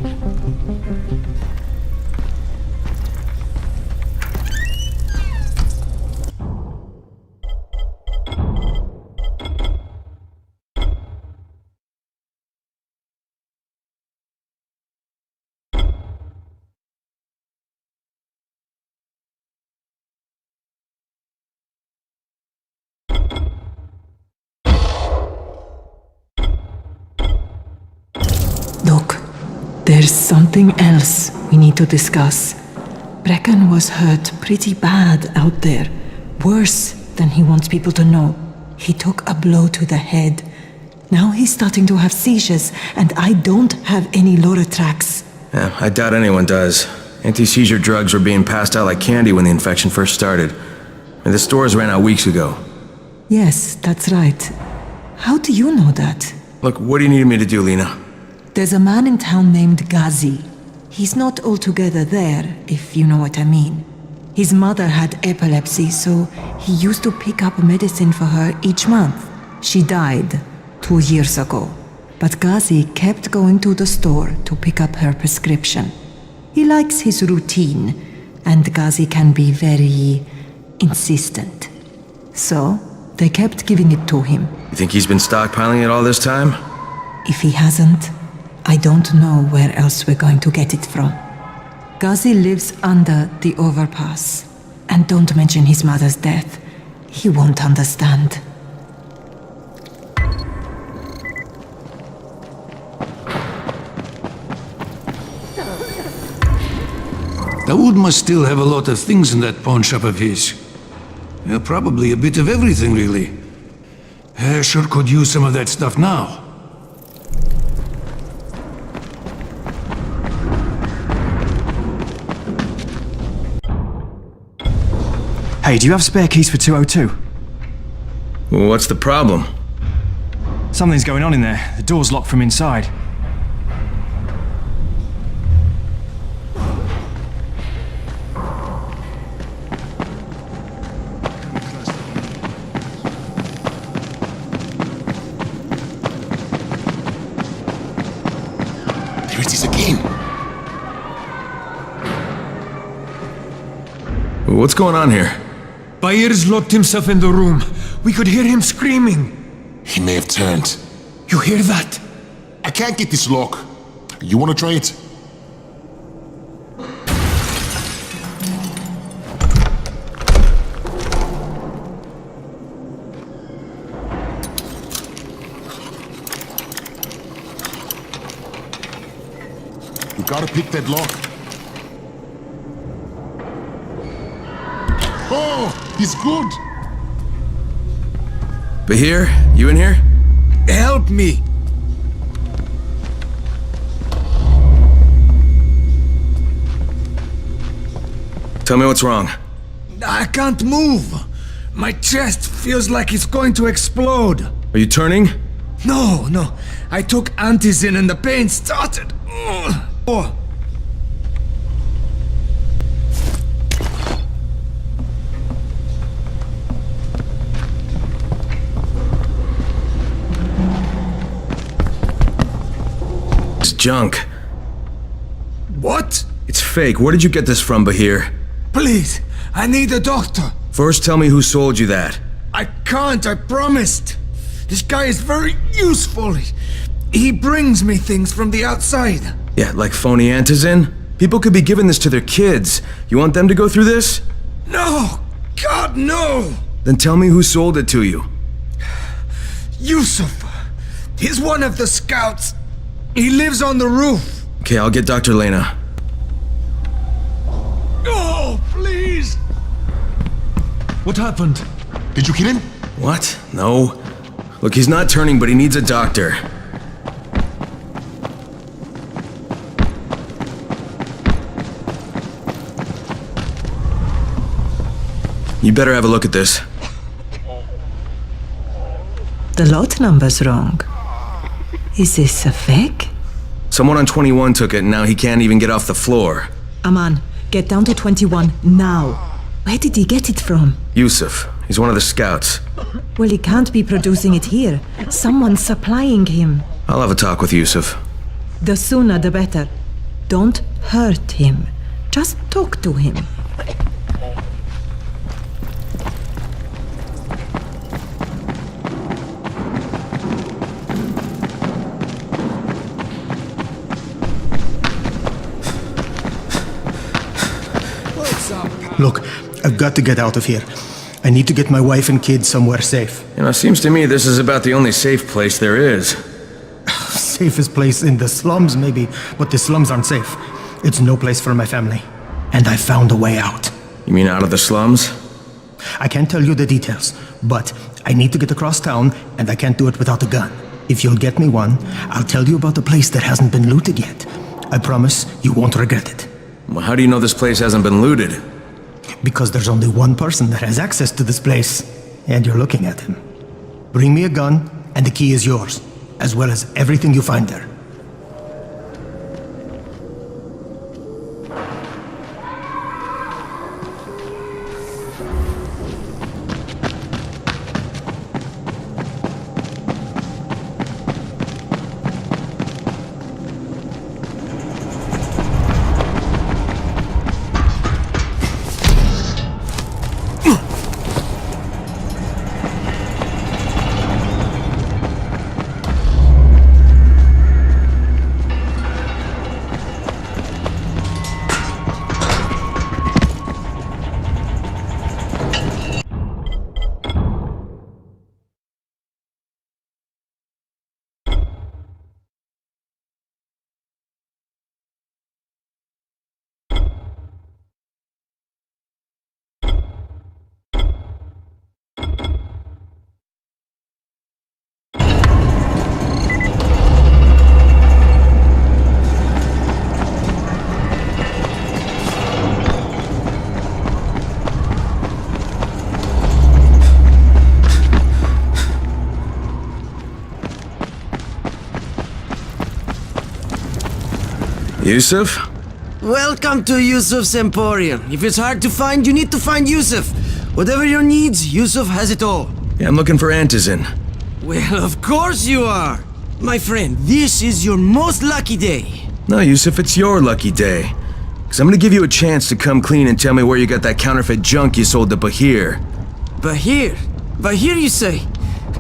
Look, there's something else we need to discuss. Brecken was hurt pretty bad out there. Worse than he wants people to know. He took a blow to the head. Now he's starting to have seizures, and I don't have any Loratrax. Yeah, I doubt anyone does. Anti-seizure drugs were being passed out like candy when the infection first started. And the stores ran out weeks ago. Yes, that's right. How do you know that? Look, what do you need me to do, Lena? There's a man in town named Ghazi. He's not altogether there, if you know what I mean. His mother had epilepsy, so he used to pick up medicine for her each month. She died 2 years ago, but Ghazi kept going to the store to pick up her prescription. He likes his routine, and Ghazi can be very insistent. So, they kept giving it to him. You think he's been stockpiling it all this time? If he hasn't, I don't know where else we're going to get it from. Ghazi lives under the overpass. And don't mention his mother's death. He won't understand. Daoud must still have a lot of things in that pawn shop of his. Yeah, probably a bit of everything, really. Sure could use some of that stuff now. Hey, do you have spare keys for 202? What's the problem? Something's going on in there. The door's locked from inside. There it is again. What's going on here? Bayer's locked himself in the room. We could hear him screaming. He may have turned. You hear that? I can't get this lock. You want to try it? You gotta pick that lock. Oh, he's good. Bahir, you in here? Help me! Tell me what's wrong. I can't move. My chest feels like it's going to explode. Are you turning? No. I took antizin and the pain started. Oh. It's junk. What? It's fake. Where did you get this from, Bahir? Please, I need a doctor. First, tell me who sold you that. I can't, I promised. This guy is very useful. He brings me things from the outside. Yeah, like phony antizin? People could be giving this to their kids. You want them to go through this? No! God, no! Then tell me who sold it to you. Yusuf. He's one of the scouts. He lives on the roof. Okay, I'll get Dr. Lena. Oh, please! What happened? Did you kill him? What? No. Look, he's not turning, but he needs a doctor. You better have a look at this. The lot number's wrong. Is this a fake? Someone on 21 took it, and now he can't even get off the floor. Aman, get down to 21 now. Where did he get it from? Yusuf. He's one of the scouts. Well, he can't be producing it here. Someone's supplying him. I'll have a talk with Yusuf. The sooner the better. Don't hurt him. Just talk to him. Look, I've got to get out of here. I need to get my wife and kids somewhere safe. You know, it seems to me this is about the only safe place there is. Safest place in the slums, maybe, but the slums aren't safe. It's no place for my family. And I found a way out. You mean out of the slums? I can't tell you the details, but I need to get across town, and I can't do it without a gun. If you'll get me one, I'll tell you about a place that hasn't been looted yet. I promise you won't regret it. Well, how do you know this place hasn't been looted? Because there's only one person that has access to this place, and you're looking at him. Bring me a gun, and the key is yours, as well as everything you find there. Yusuf? Welcome to Yusuf's Emporium. If it's hard to find, you need to find Yusuf. Whatever your needs, Yusuf has it all. Yeah, I'm looking for antizin. Well, of course you are. My friend, this is your most lucky day. No, Yusuf, it's your lucky day. Because I'm gonna give you a chance to come clean and tell me where you got that counterfeit junk you sold to Bahir. Bahir? Bahir, you say?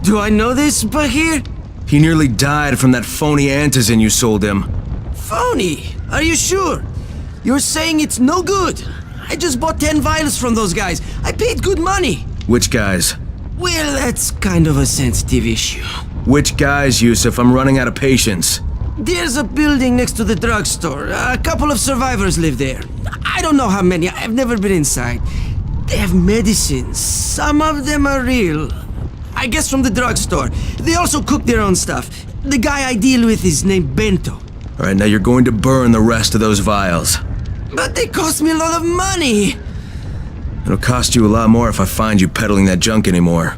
Do I know this Bahir? He nearly died from that phony antizin you sold him. Phony? Are you sure? You're saying it's no good. I just bought 10 vials from those guys. I paid good money. Which guys? Well, that's kind of a sensitive issue. Which guys, Yusuf? I'm running out of patience. There's a building next to the drugstore. A couple of survivors live there. I don't know how many. I've never been inside. They have medicines. Some of them are real. I guess from the drugstore. They also cook their own stuff. The guy I deal with is named Bento. All right, now you're going to burn the rest of those vials. But they cost me a lot of money. It'll cost you a lot more if I find you peddling that junk anymore.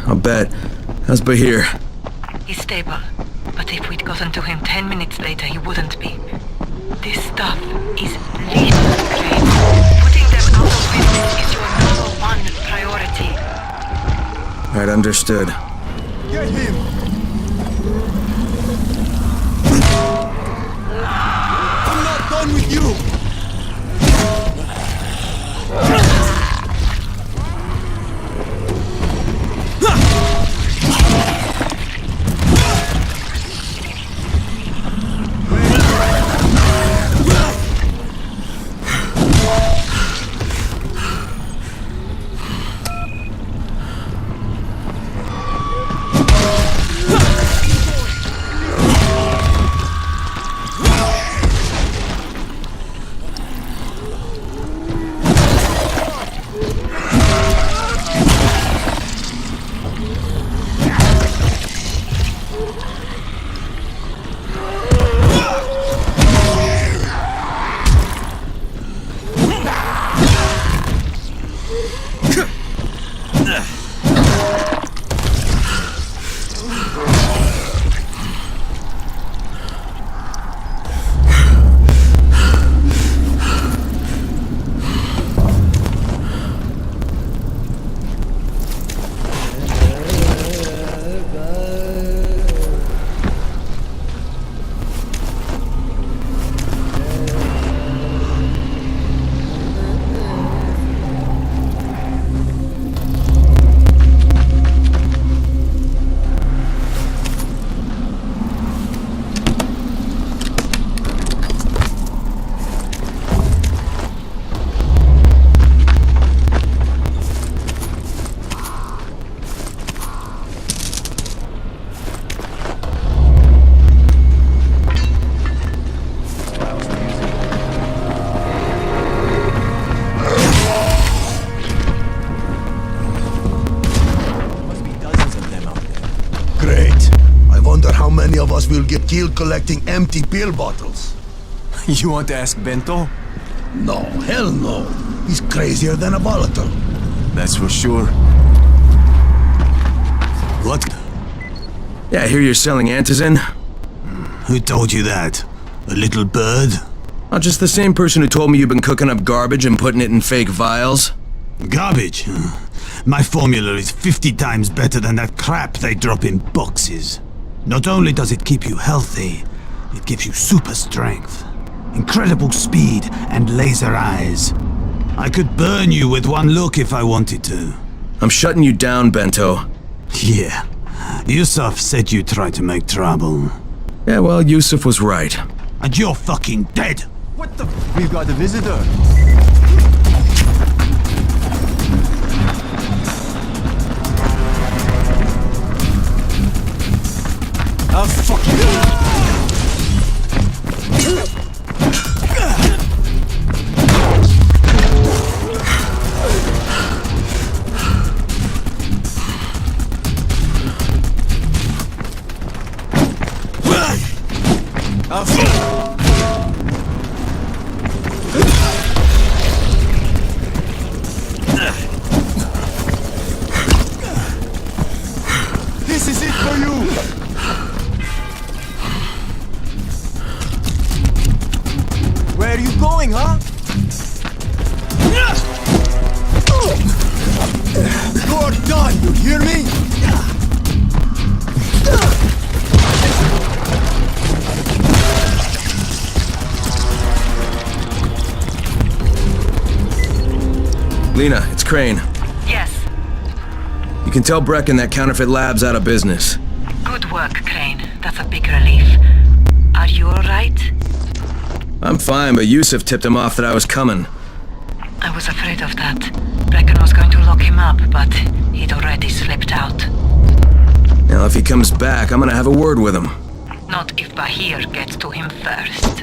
I'll bet. How's Bahir? He's stable, but if we'd gotten to him 10 minutes later, he wouldn't be. This stuff is lethal, Crane. Putting them out of business is your #1 priority. Right, understood. Get him! I'm not done with you! Will get killed collecting empty pill bottles. You want to ask Bento? No, hell no. He's crazier than a volatile. That's for sure. What? Yeah, I hear you're selling antizin. Who told you that? A little bird? Not just the same person who told me you've been cooking up garbage and putting it in fake vials? Garbage? My formula is 50 times better than that crap they drop in boxes. Not only does it keep you healthy, it gives you super strength, incredible speed, and laser eyes. I could burn you with one look if I wanted to. I'm shutting you down, Bento. Yeah. Yusuf said you tried to make trouble. Yeah, well, Yusuf was right. And you're fucking dead! What the f— We've got a visitor. Oh, fuck you! This is it for you! Where are you going, huh? You're done, you hear me? Lena, it's Crane. Yes. You can tell Brecken that Counterfeit Lab's out of business. Good work, Crane. That's a big relief. Are you alright? I'm fine, but Yusuf tipped him off that I was coming. I was afraid of that. Brecken was going to lock him up, but he'd already slipped out. Now, if he comes back, I'm gonna have a word with him. Not if Bahir gets to him first.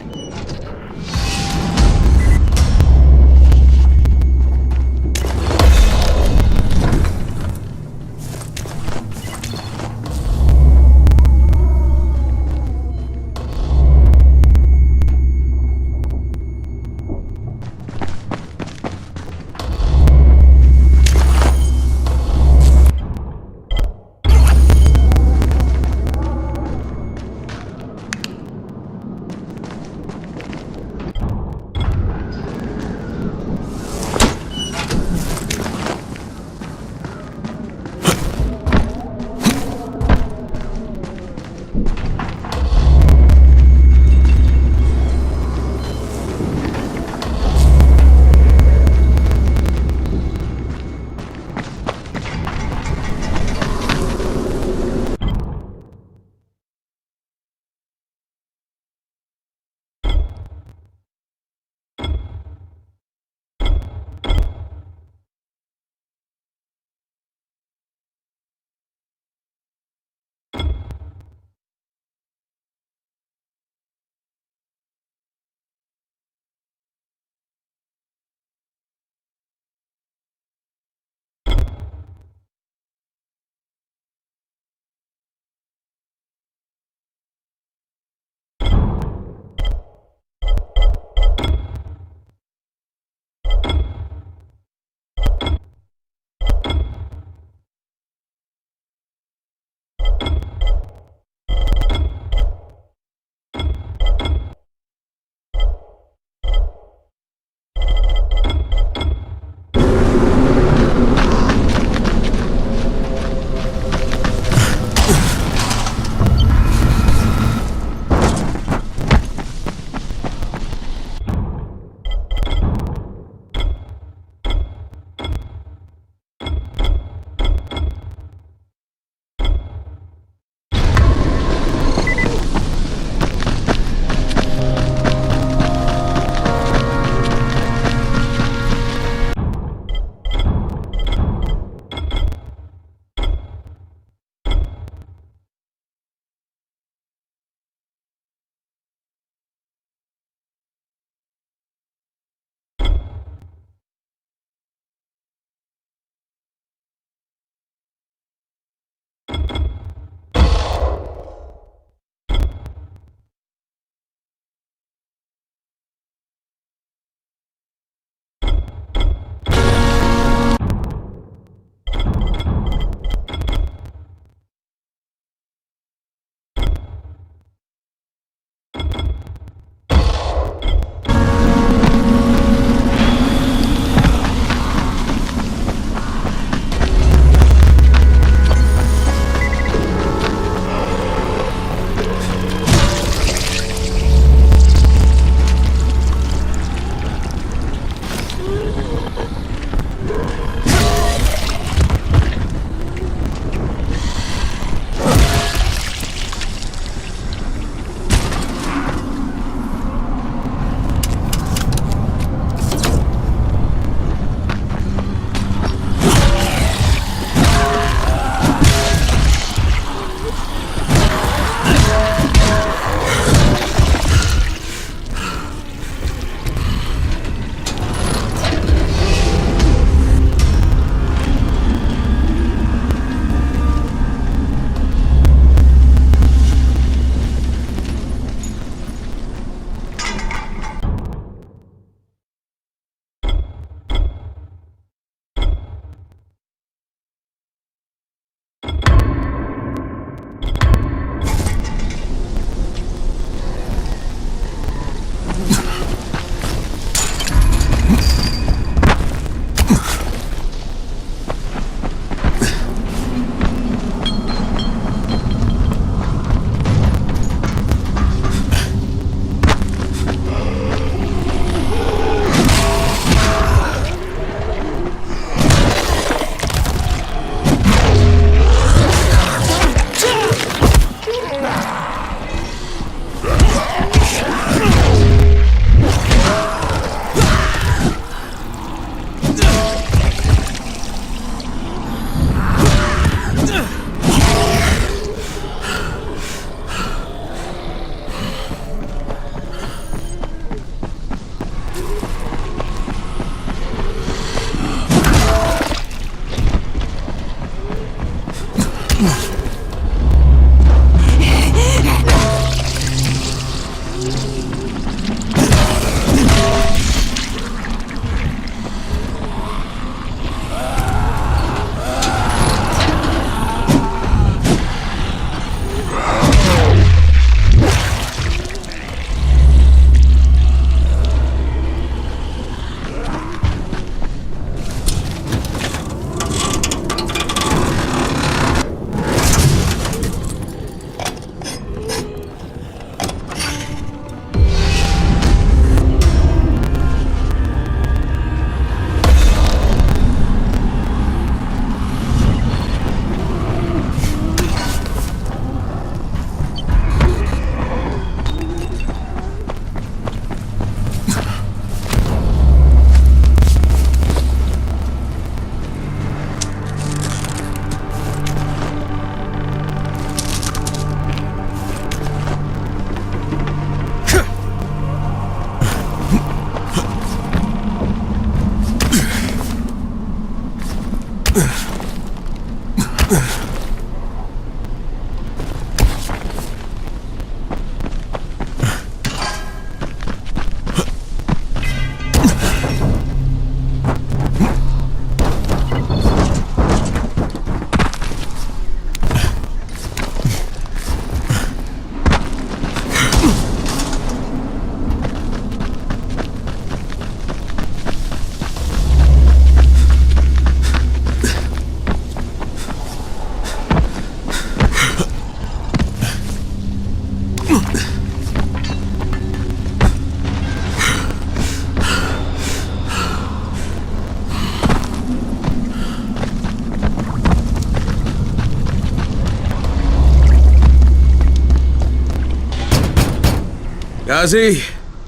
Gazi,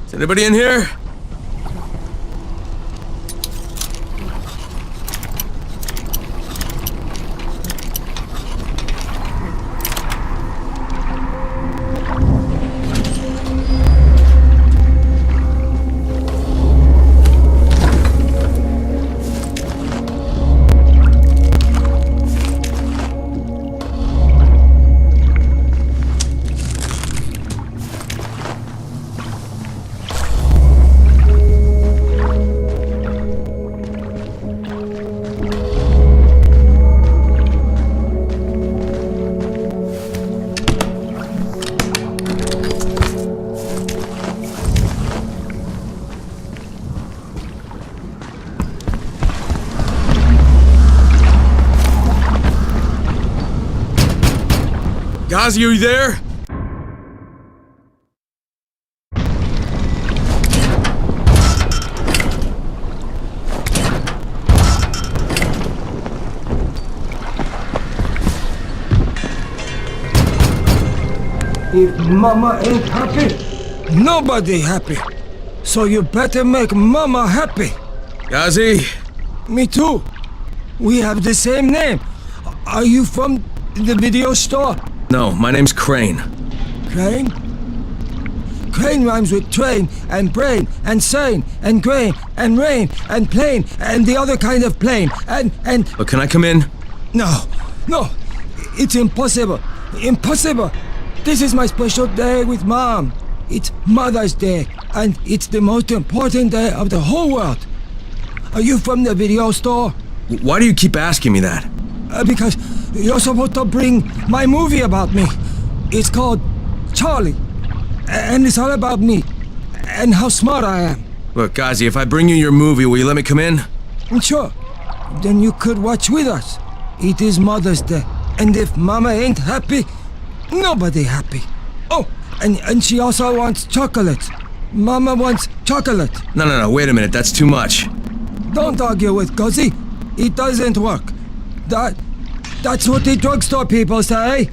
is anybody in here? Gazi, are you there? If Mama ain't happy, nobody happy. So you better make Mama happy. Gazi? Me too. We have the same name. Are you from the video store? No, my name's Crane. Crane? Crane rhymes with train, and brain, and sane, and grain, and rain, and plane, and the other kind of plane, and... But can I come in? No, no, it's impossible. Impossible. This is my special day with Mom. It's Mother's Day, and it's the most important day of the whole world. Are you from the video store? Why do you keep asking me that? Because you're supposed to bring my movie about me. It's called Charlie. And it's all about me. And how smart I am. Look, Gazi, if I bring you your movie, will you let me come in? Sure. Then you could watch with us. It is Mother's Day. And if Mama ain't happy, nobody happy. Oh, and she also wants chocolate. Mama wants chocolate. No, wait a minute, that's too much. Don't argue with Gazi. It doesn't work. That's what the drugstore people say.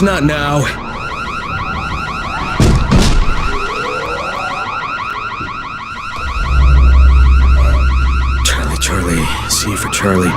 not now. Charlie, C for Charlie.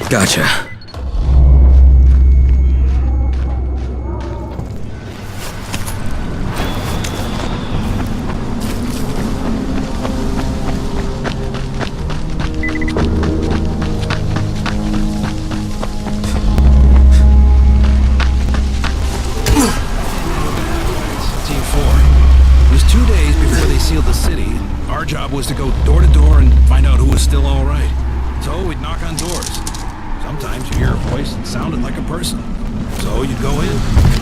Gotcha. Our job was to go door to door and find out who was still all right. So we'd knock on doors. Sometimes you hear a voice that sounded like a person. So you'd go in.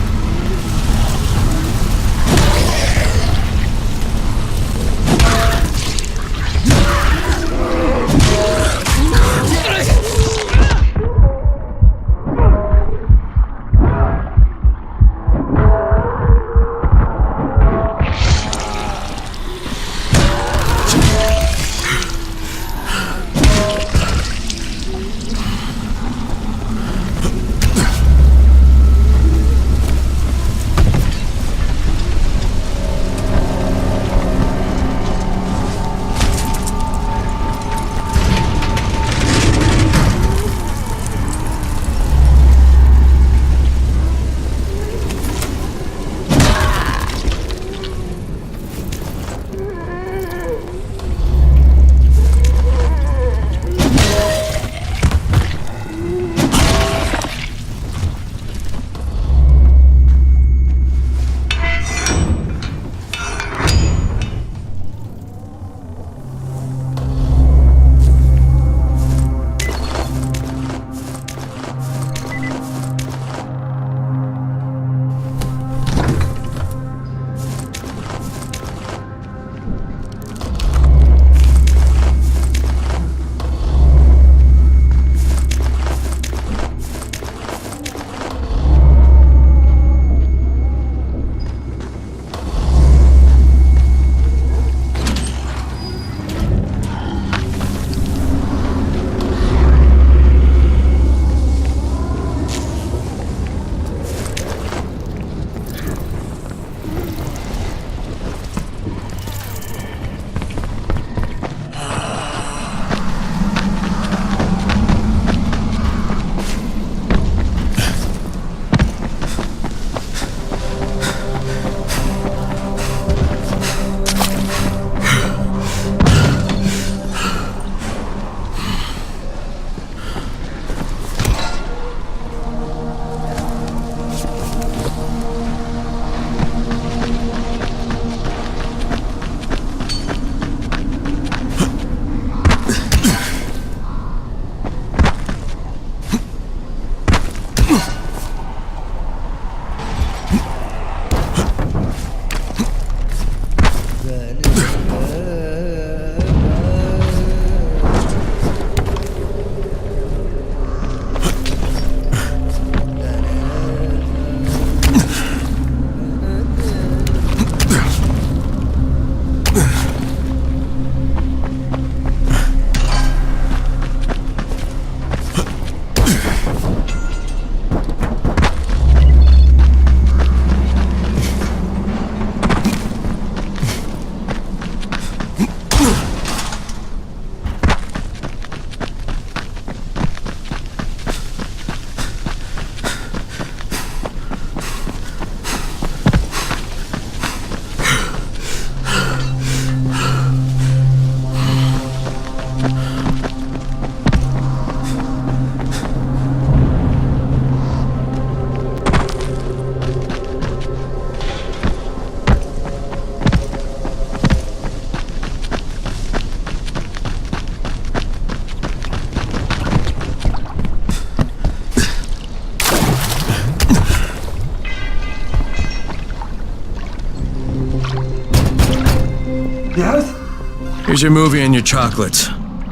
Here's your movie and your chocolates.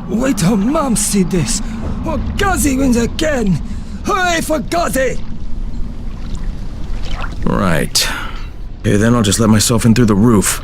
Wait till Mom see this. Or Ghazi wins again. Hooray for Ghazi! Right. Okay, then I'll just let myself in through the roof.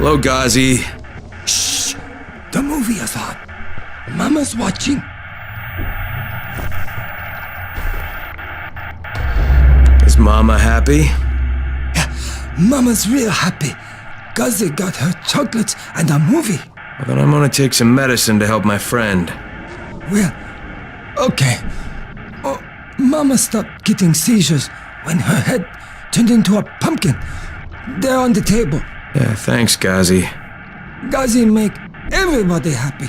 Hello, Ghazi. Shh! The movie is on. Mama's watching. Is Mama happy? Mama's real happy. Ghazi got her chocolates and a movie. Well, then I'm gonna take some medicine to help my friend. Well, okay. Oh, Mama stopped getting seizures when her head turned into a pumpkin. They're on the table. Yeah, thanks, Ghazi. Ghazi make everybody happy.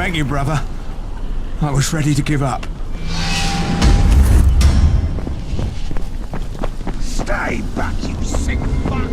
Thank you, brother. I was ready to give up. Stay back, you sick fuck!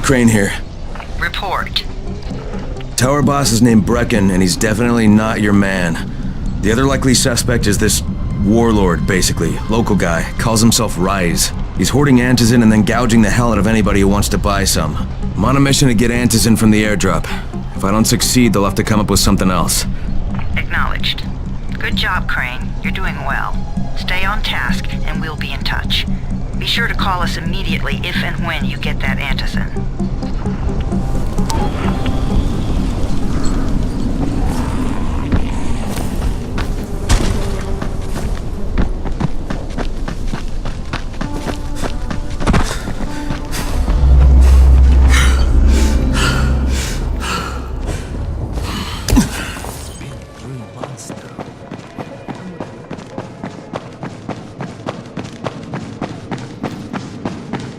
Crane here. Report. Tower boss is named Brecken, and he's definitely not your man. The other likely suspect is this warlord, basically. Local guy. Calls himself Rise. He's hoarding antizin and then gouging the hell out of anybody who wants to buy some. I'm on a mission to get antizin from the airdrop. If I don't succeed, they'll have to come up with something else. Acknowledged. Good job, Crane. You're doing well. Stay on task, and we'll be in touch. Be sure to call us immediately if and when you get that antizin.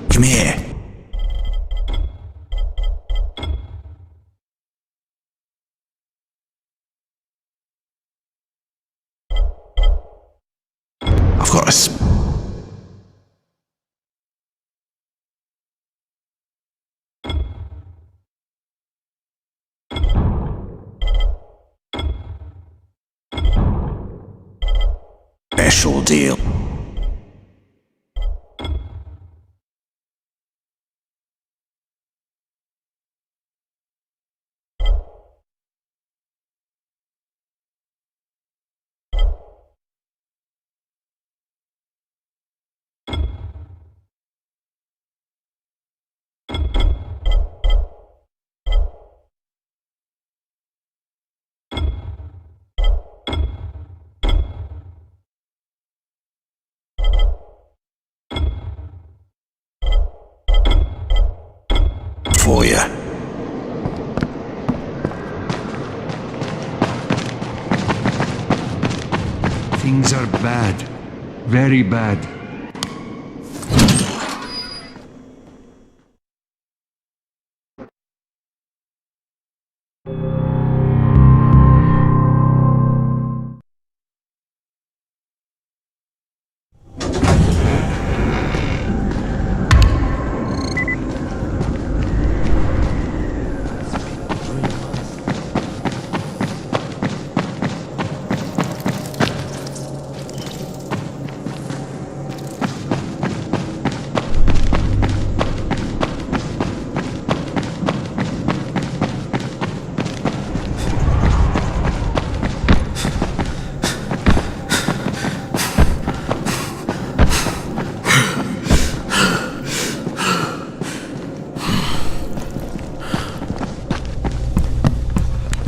Come here. I've got a special deal. For you. Things are bad. Very bad.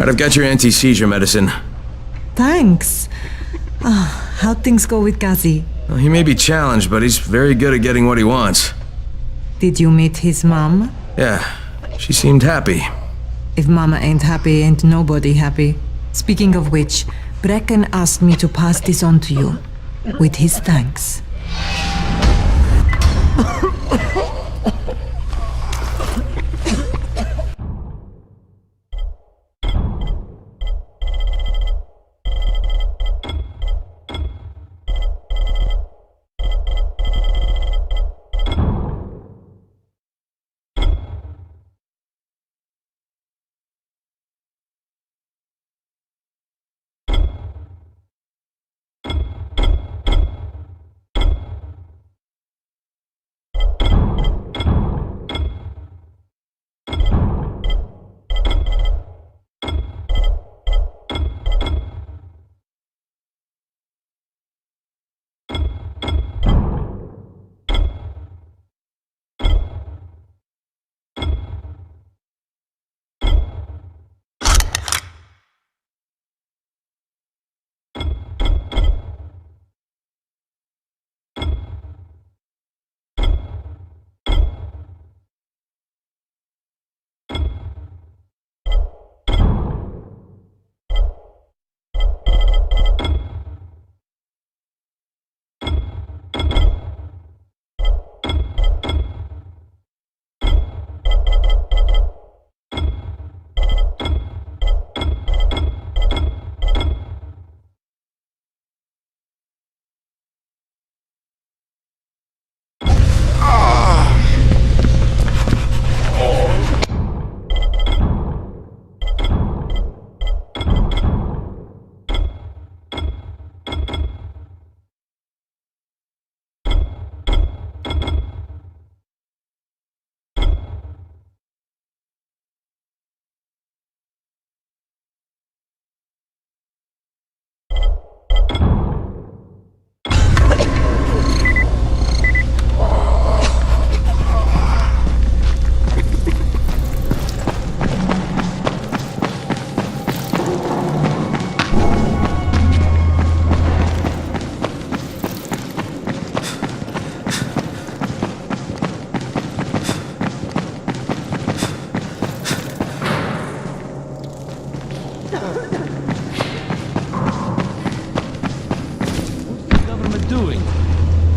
I've got your anti-seizure medicine. Thanks. How'd things go with Ghazi? Well, he may be challenged, but he's very good at getting what he wants. Did you meet his mom? Yeah, she seemed happy. If Mama ain't happy, ain't nobody happy. Speaking of which, Brecken asked me to pass this on to you, with his thanks.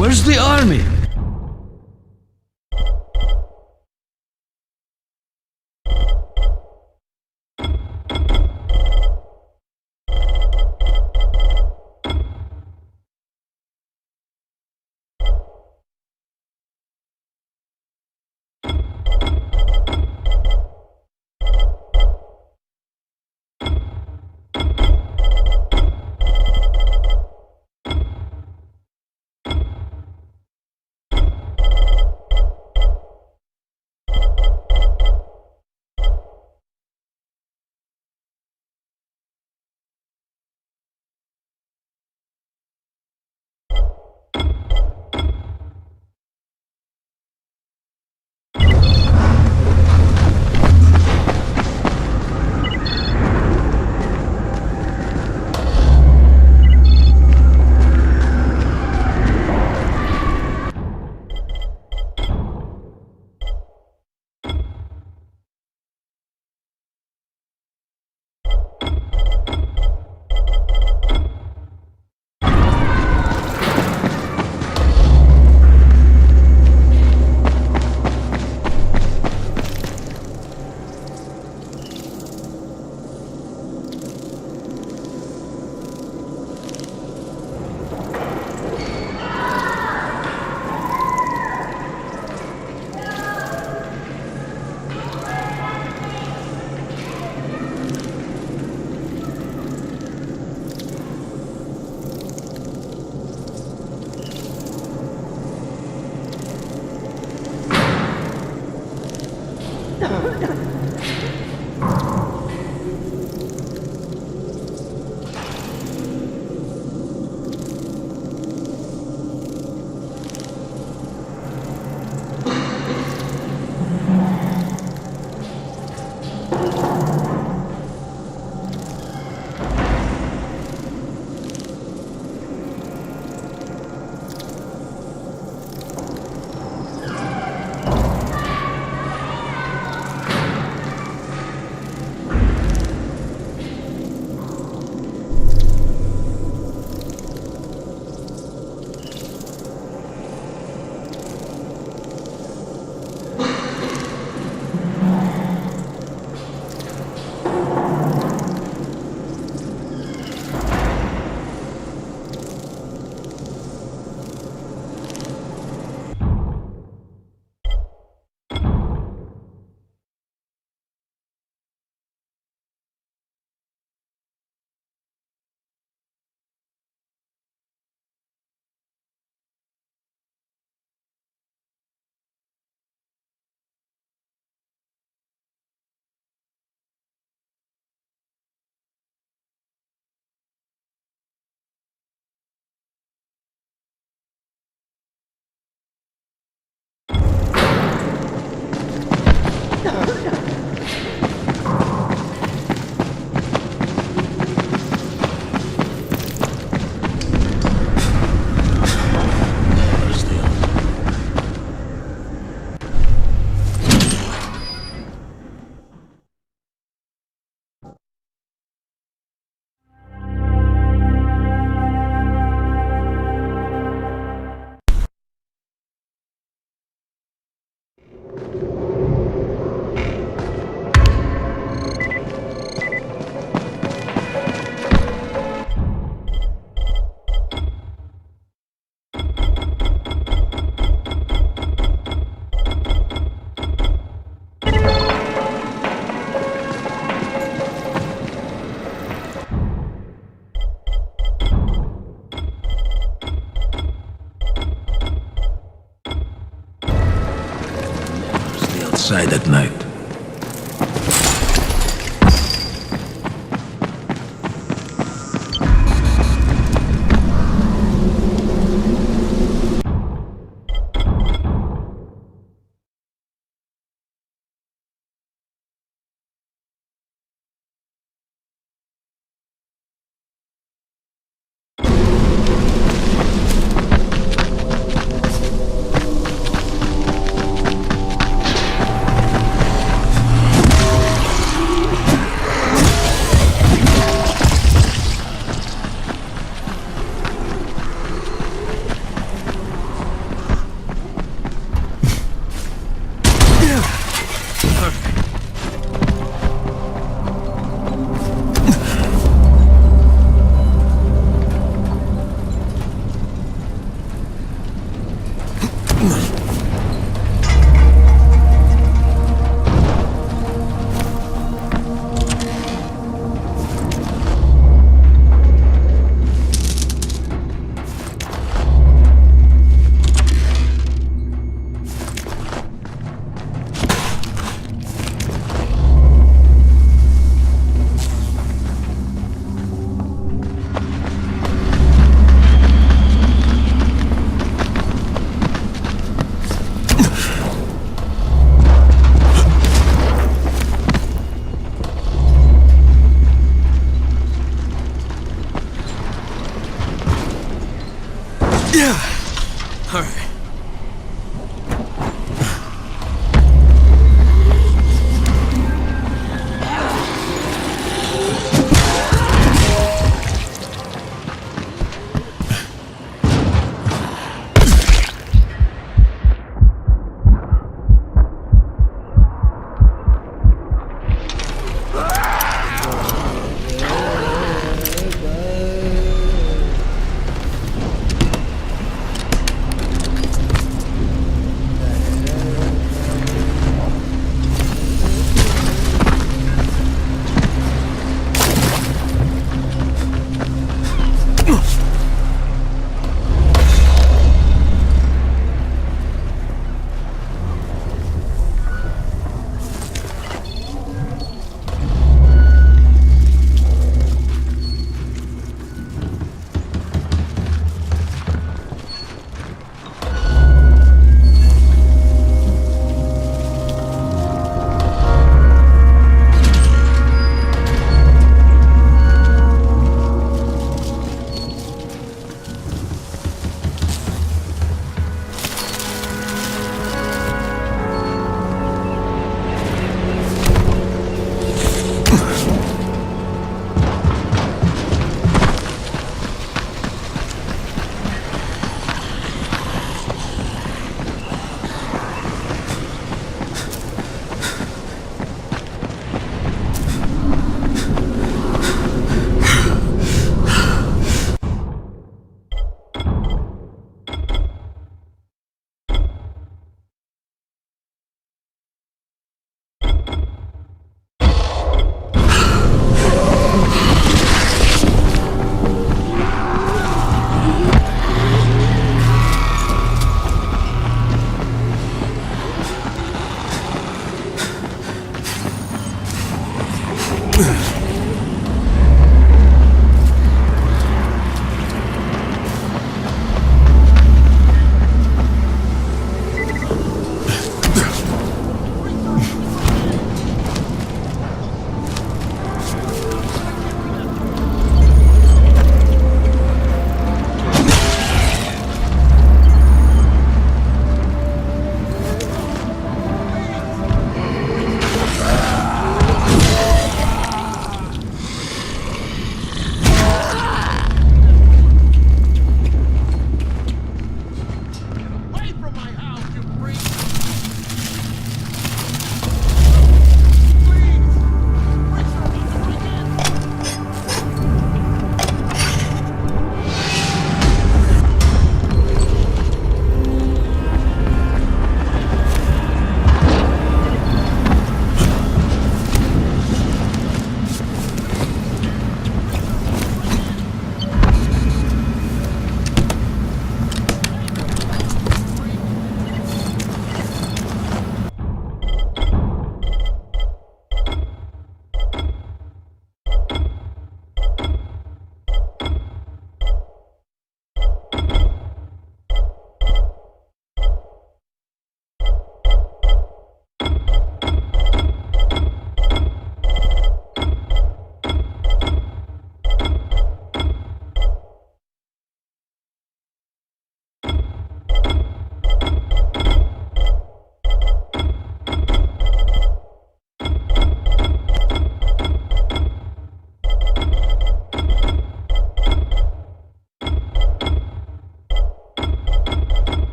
Where's the army? outside at night.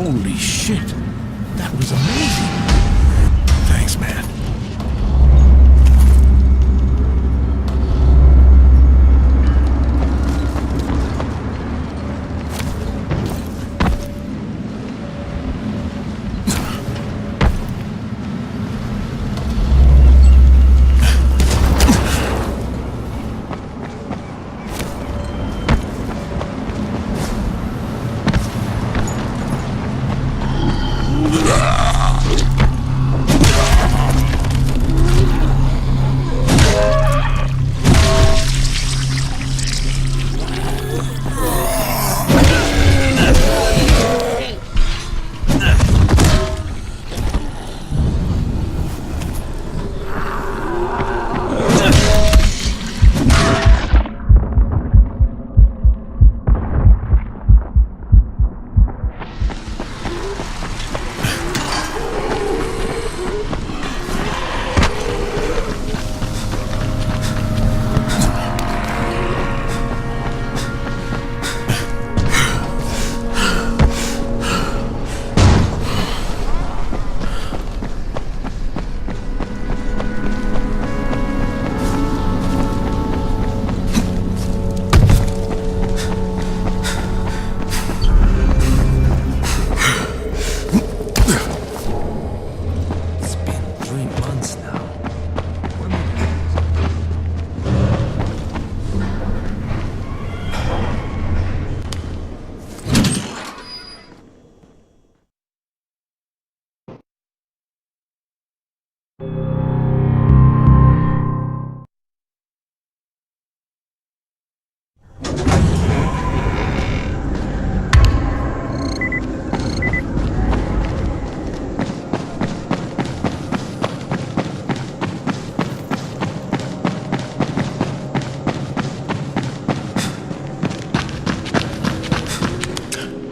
Holy shit. That was amazing. Thanks, man.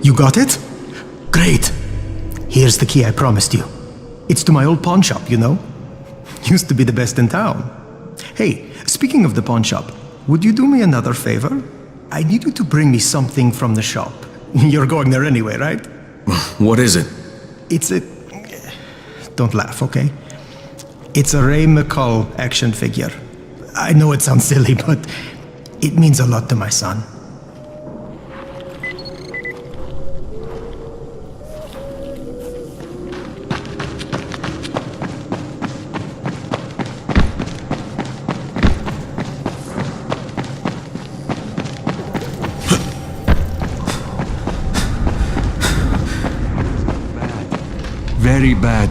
You got it? Great. Here's the key I promised you. It's to my old pawn shop, you know? Used to be the best in town. Hey, speaking of the pawn shop, would you do me another favor? I need you to bring me something from the shop. You're going there anyway, right? What is it? It's a... Don't laugh, okay? It's a Ray McCall action figure. I know it sounds silly, but it means a lot to my son. Very bad.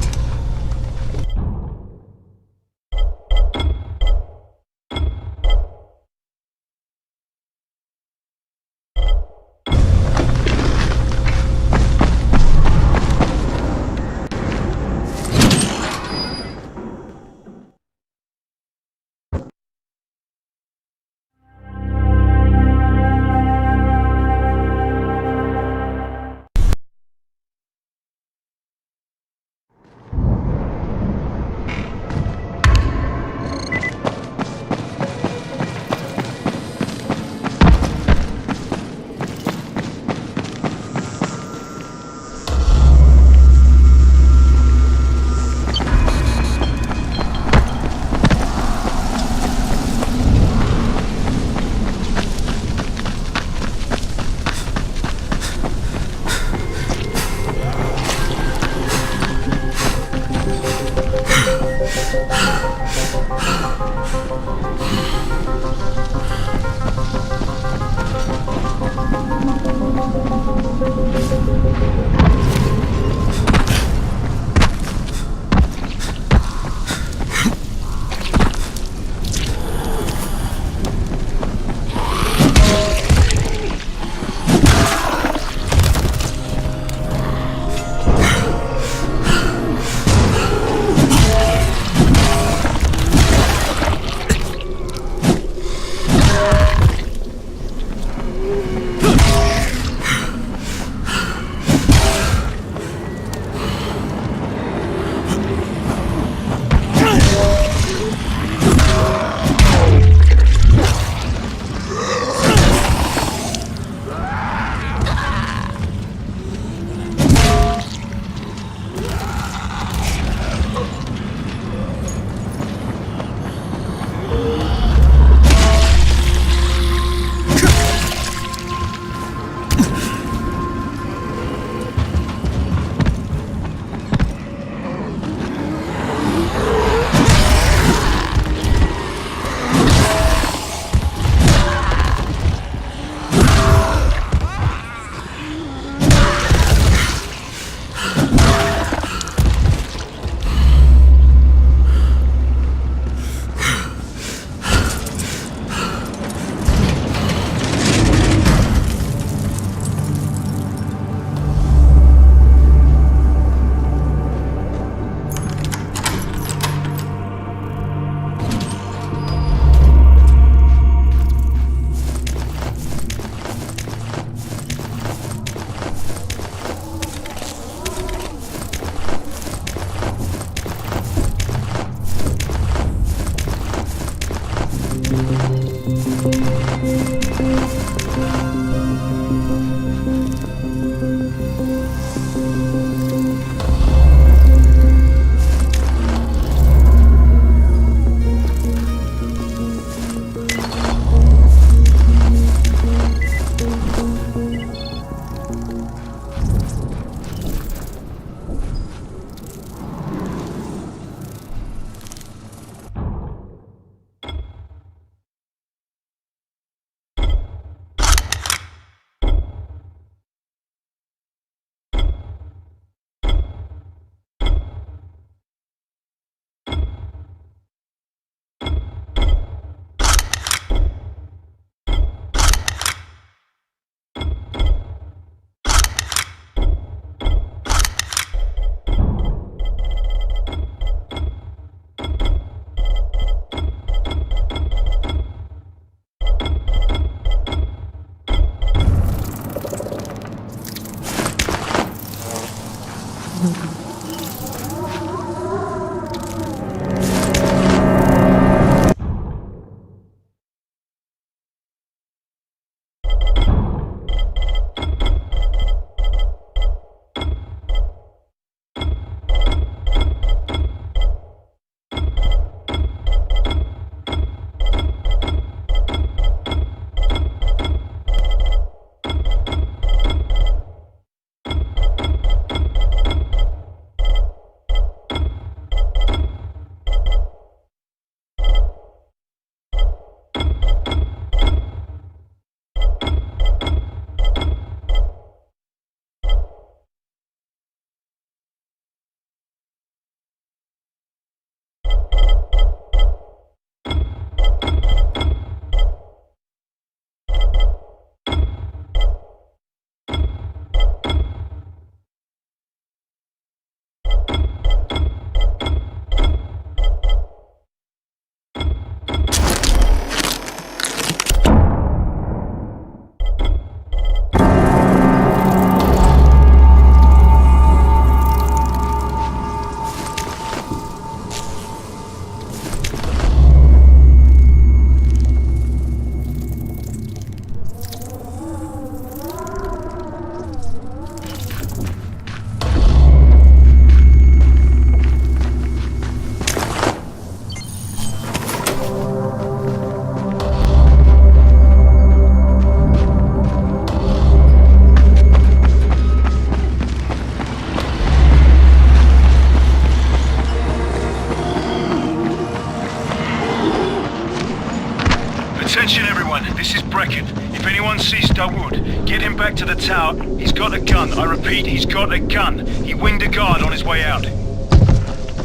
Attention everyone, this is Brecken. If anyone sees Dawood, get him back to the tower. He's got a gun. I repeat, he's got a gun. He winged a guard on his way out.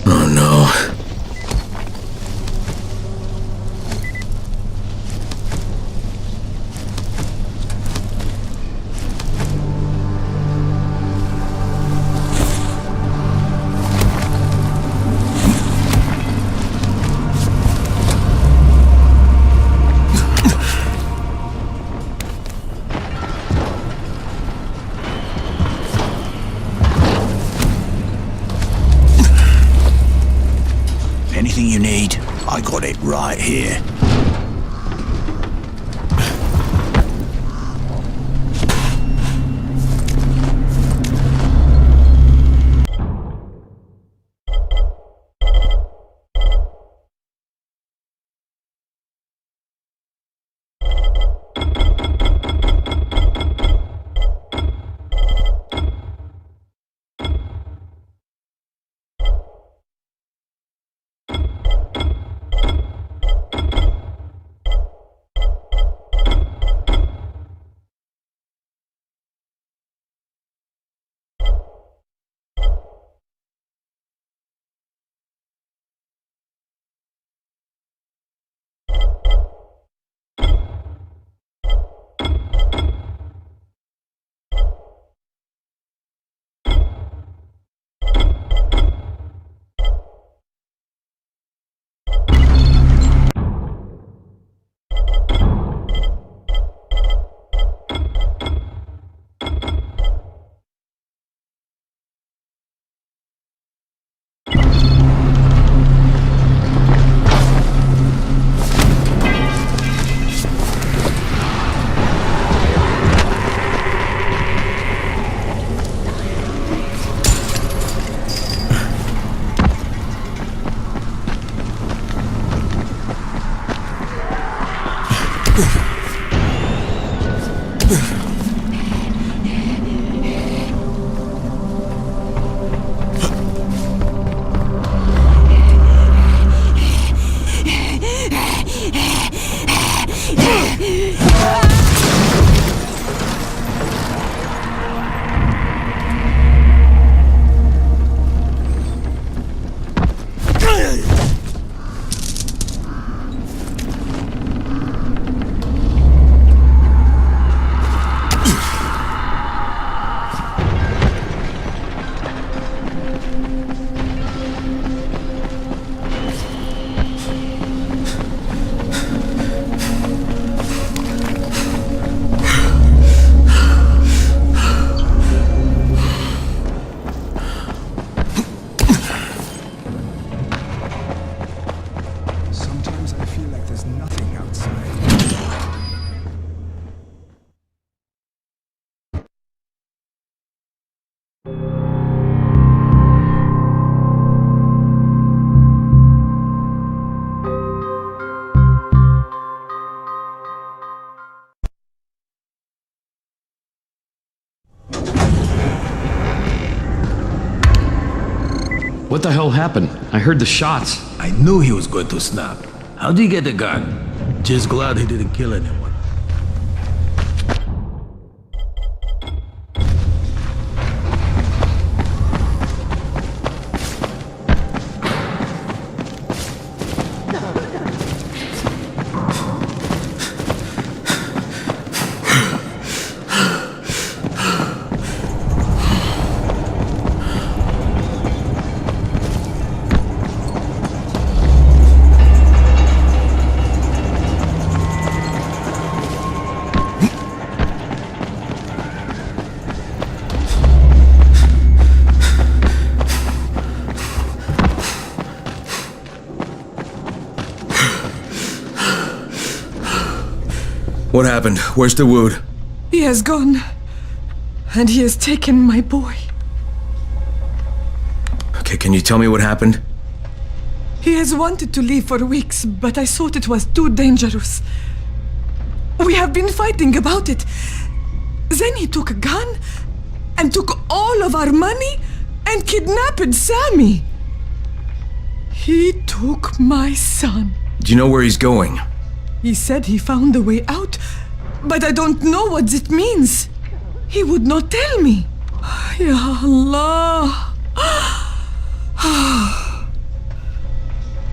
Oh no. What the hell happened? I heard the shots. I knew he was going to snap. How'd he get the gun? Just glad he didn't kill anyone. What happened? Where's Dawood? He has gone. And he has taken my boy. Okay, can you tell me what happened? He has wanted to leave for weeks, but I thought it was too dangerous. We have been fighting about it. Then he took a gun and took all of our money and kidnapped Sammy. He took my son. Do you know where he's going? He said he found a way out, but I don't know what it means. He would not tell me. Ya Allah.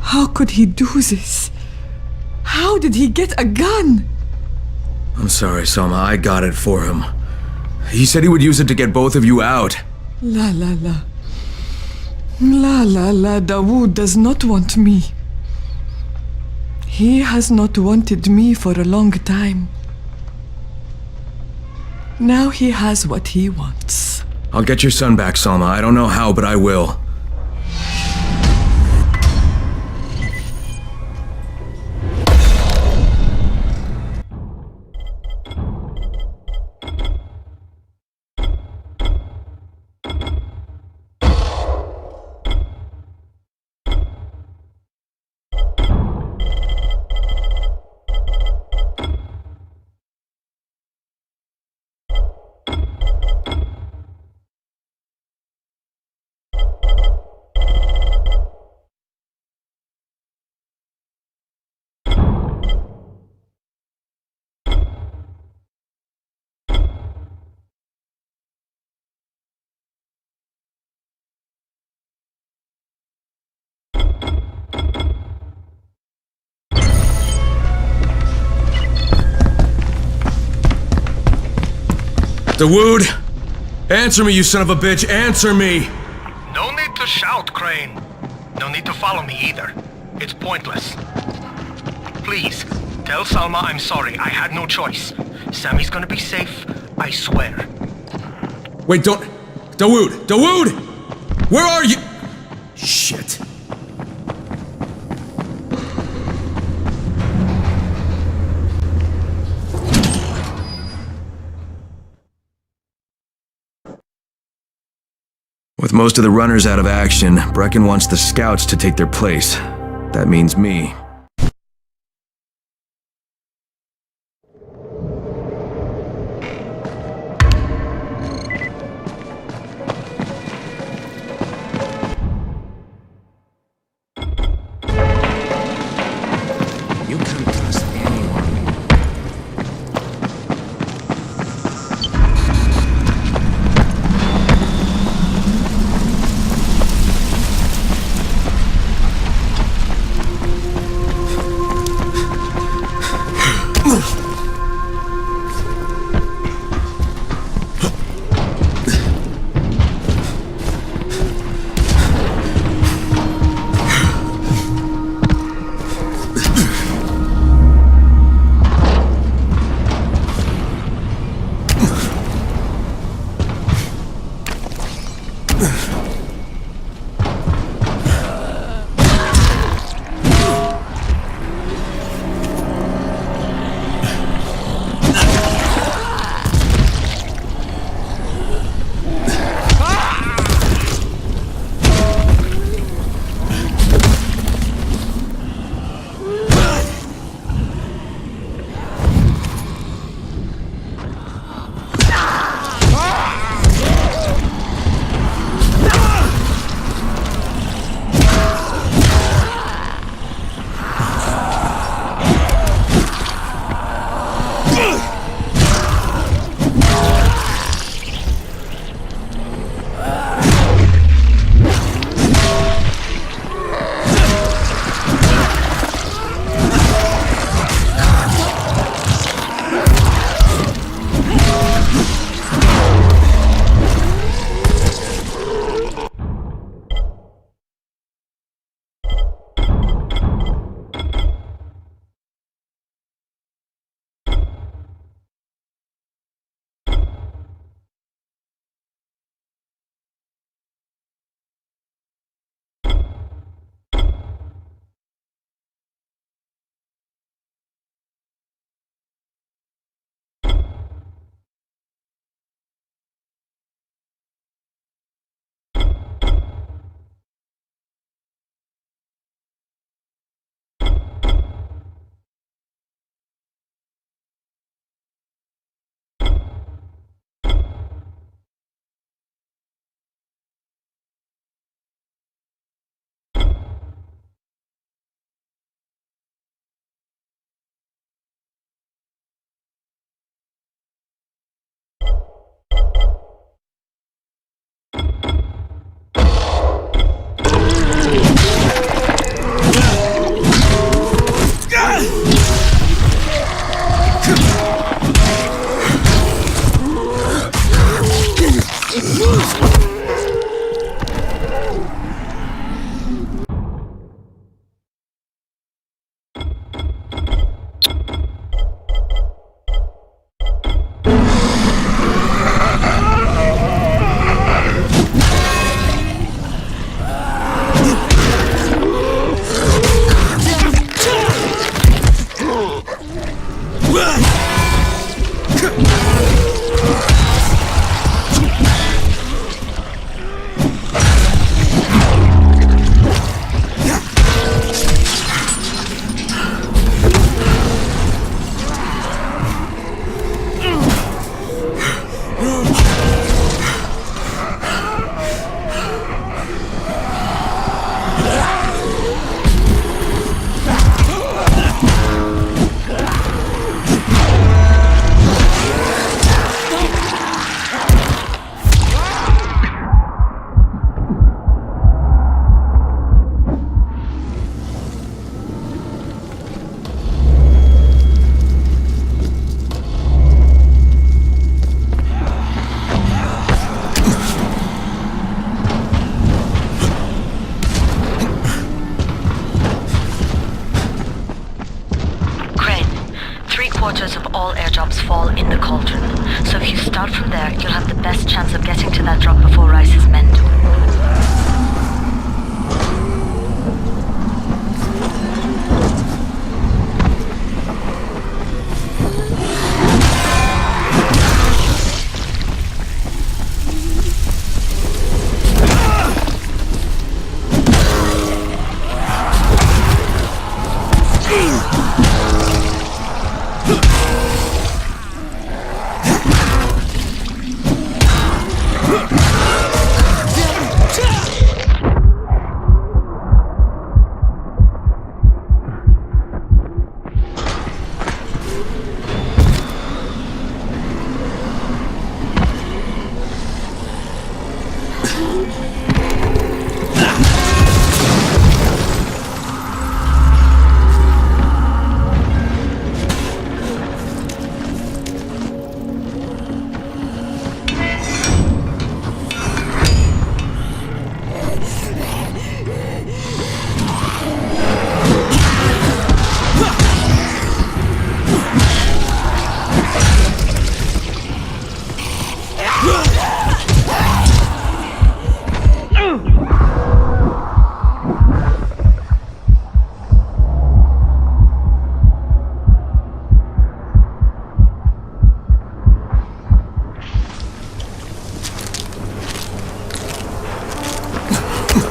How could he do this? How did he get a gun? I'm sorry, Salma. I got it for him. He said he would use it to get both of you out. La la la. La la la, Dawood does not want me. He has not wanted me for a long time. Now he has what he wants. I'll get your son back, Salma. I don't know how, but I will. Dawood! Answer me, you son of a bitch! Answer me! No need to shout, Crane. No need to follow me either. It's pointless. Please, tell Salma I'm sorry. I had no choice. Sammy's gonna be safe, I swear. Wait, don't... Dawood! Dawood! Where are you? Shit. With most of the runners out of action, Brecken wants the scouts to take their place. That means me. 3/4 of all airdrops fall in the cauldron. So if you start from there, you'll have the best chance of getting to that drop before Rice's men do.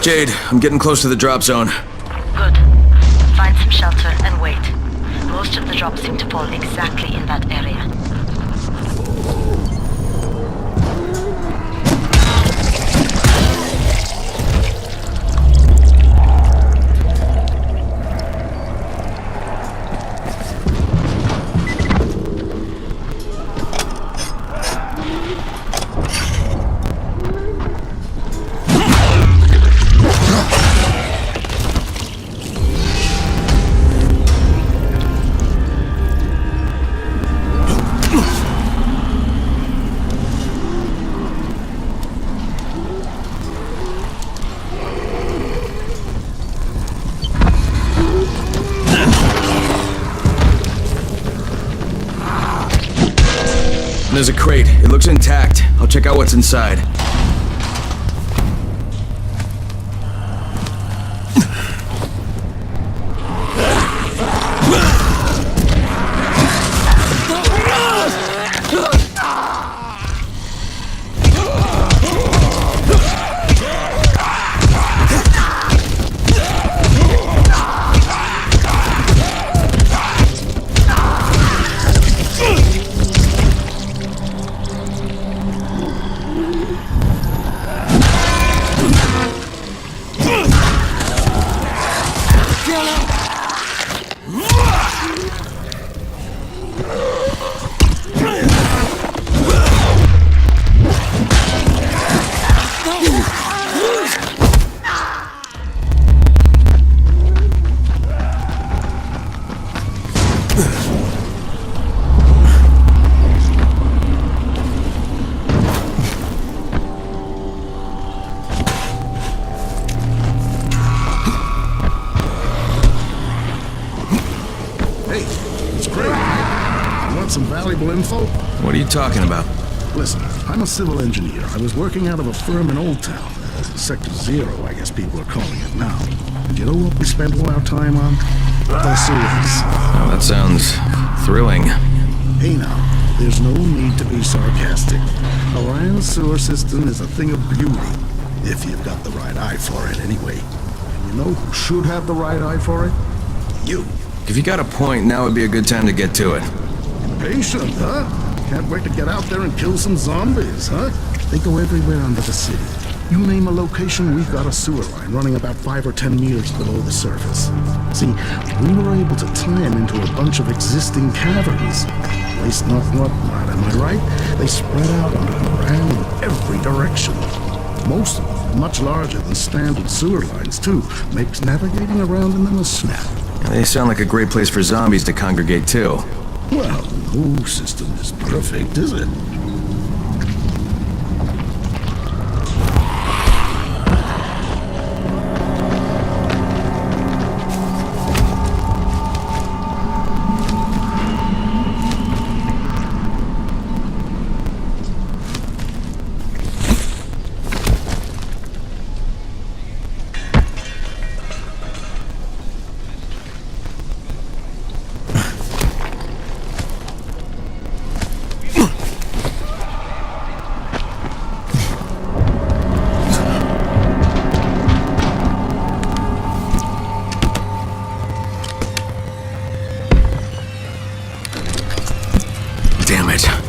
Jade, I'm getting close to the drop zone. Good. Find some shelter and wait. Most of the drops seem to fall exactly in that area. There's a crate. It looks intact. I'll check out what's inside. Some valuable info? What are you talking about? Listen, I'm a civil engineer. I was working out of a firm in Old Town. Sector Zero, I guess people are calling it now. And you know what we spent all our time on? The sewers. Oh, that sounds thrilling. Hey now, there's no need to be sarcastic. Orion's sewer system is a thing of beauty. If you've got the right eye for it, anyway. And you know who should have the right eye for it? You. If you got a point, now would be a good time to get to it. Patient, huh? Can't wait to get out there and kill some zombies, huh? They go everywhere under the city. You name a location, we've got a sewer line running about 5 or 10 meters below the surface. See, we were able to tie them into a bunch of existing caverns. Waste not whatnot, am I right? They spread out underground in every direction. Most of them much larger than standard sewer lines, too. Makes navigating around in them a snap. They sound like a great place for zombies to congregate, too. Well, no system is perfect, is it?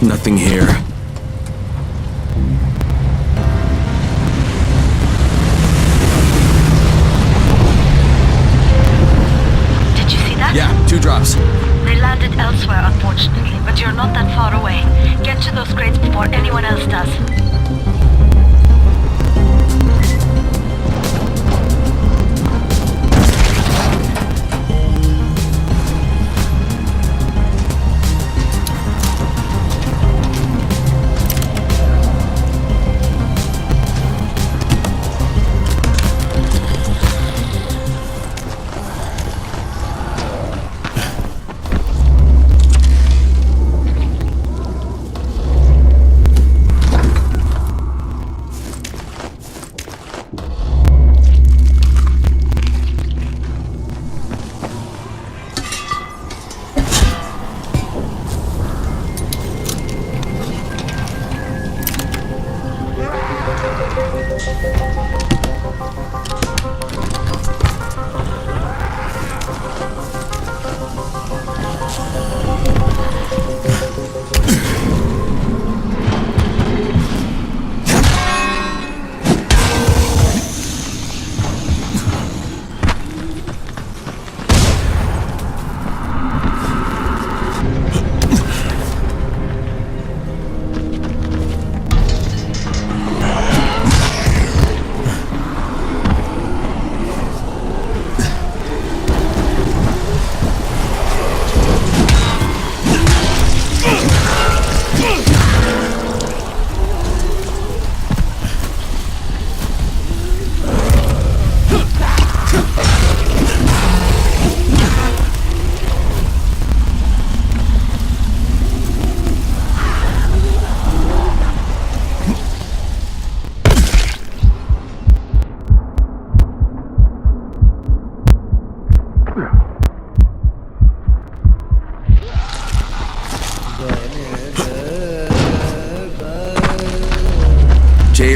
Nothing here. Did you see that? Yeah, 2 drops. They landed elsewhere, unfortunately, but you're not that far away. Get to those crates before anyone else does.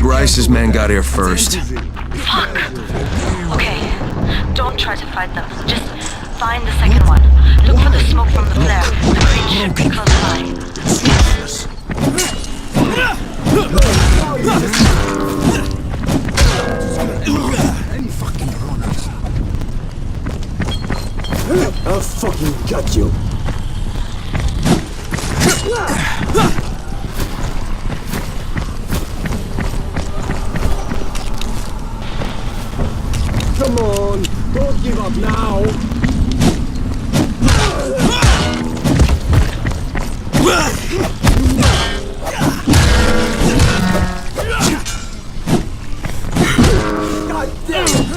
Rice's men got here first. Fuck! Okay, don't try to fight them. Just find the second one. Look for the smoke from the flare. The crate should be close by. I'll fucking gut you. Come on, don't give up now. God damn it!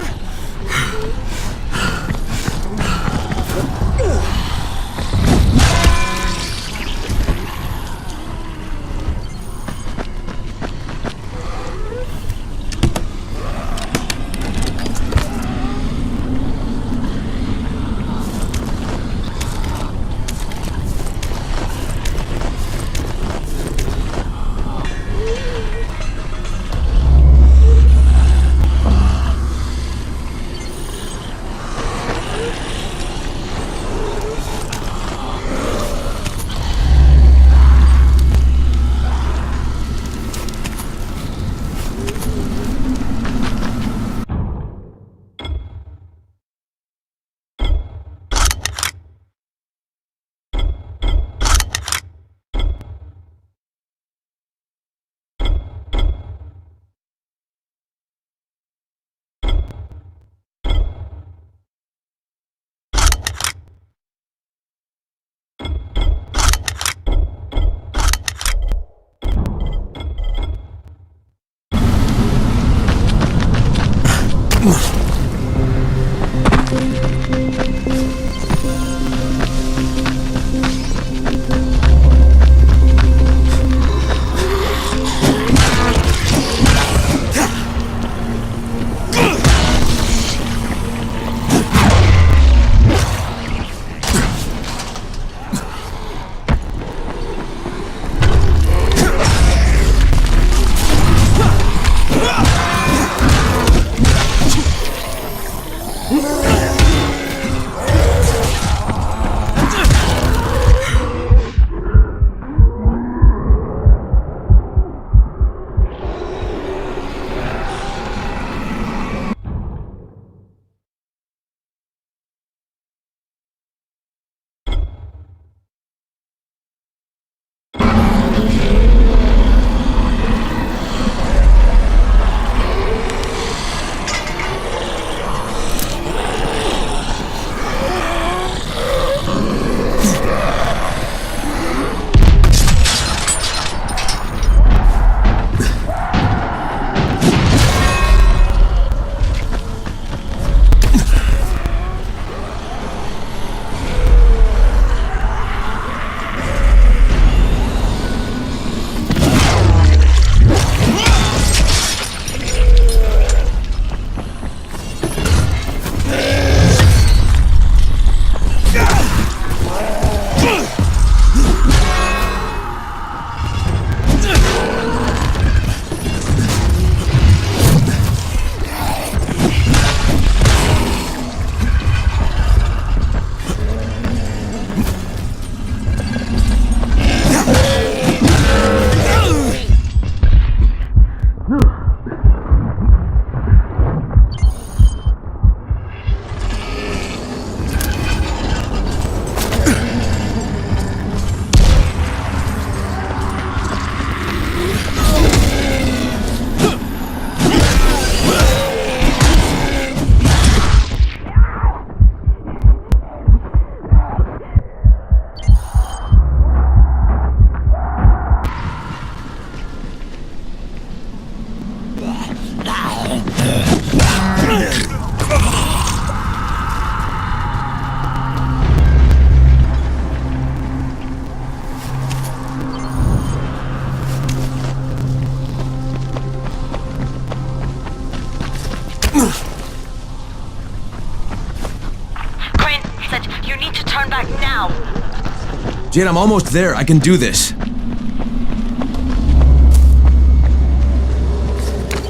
Jade, I'm almost there. I can do this.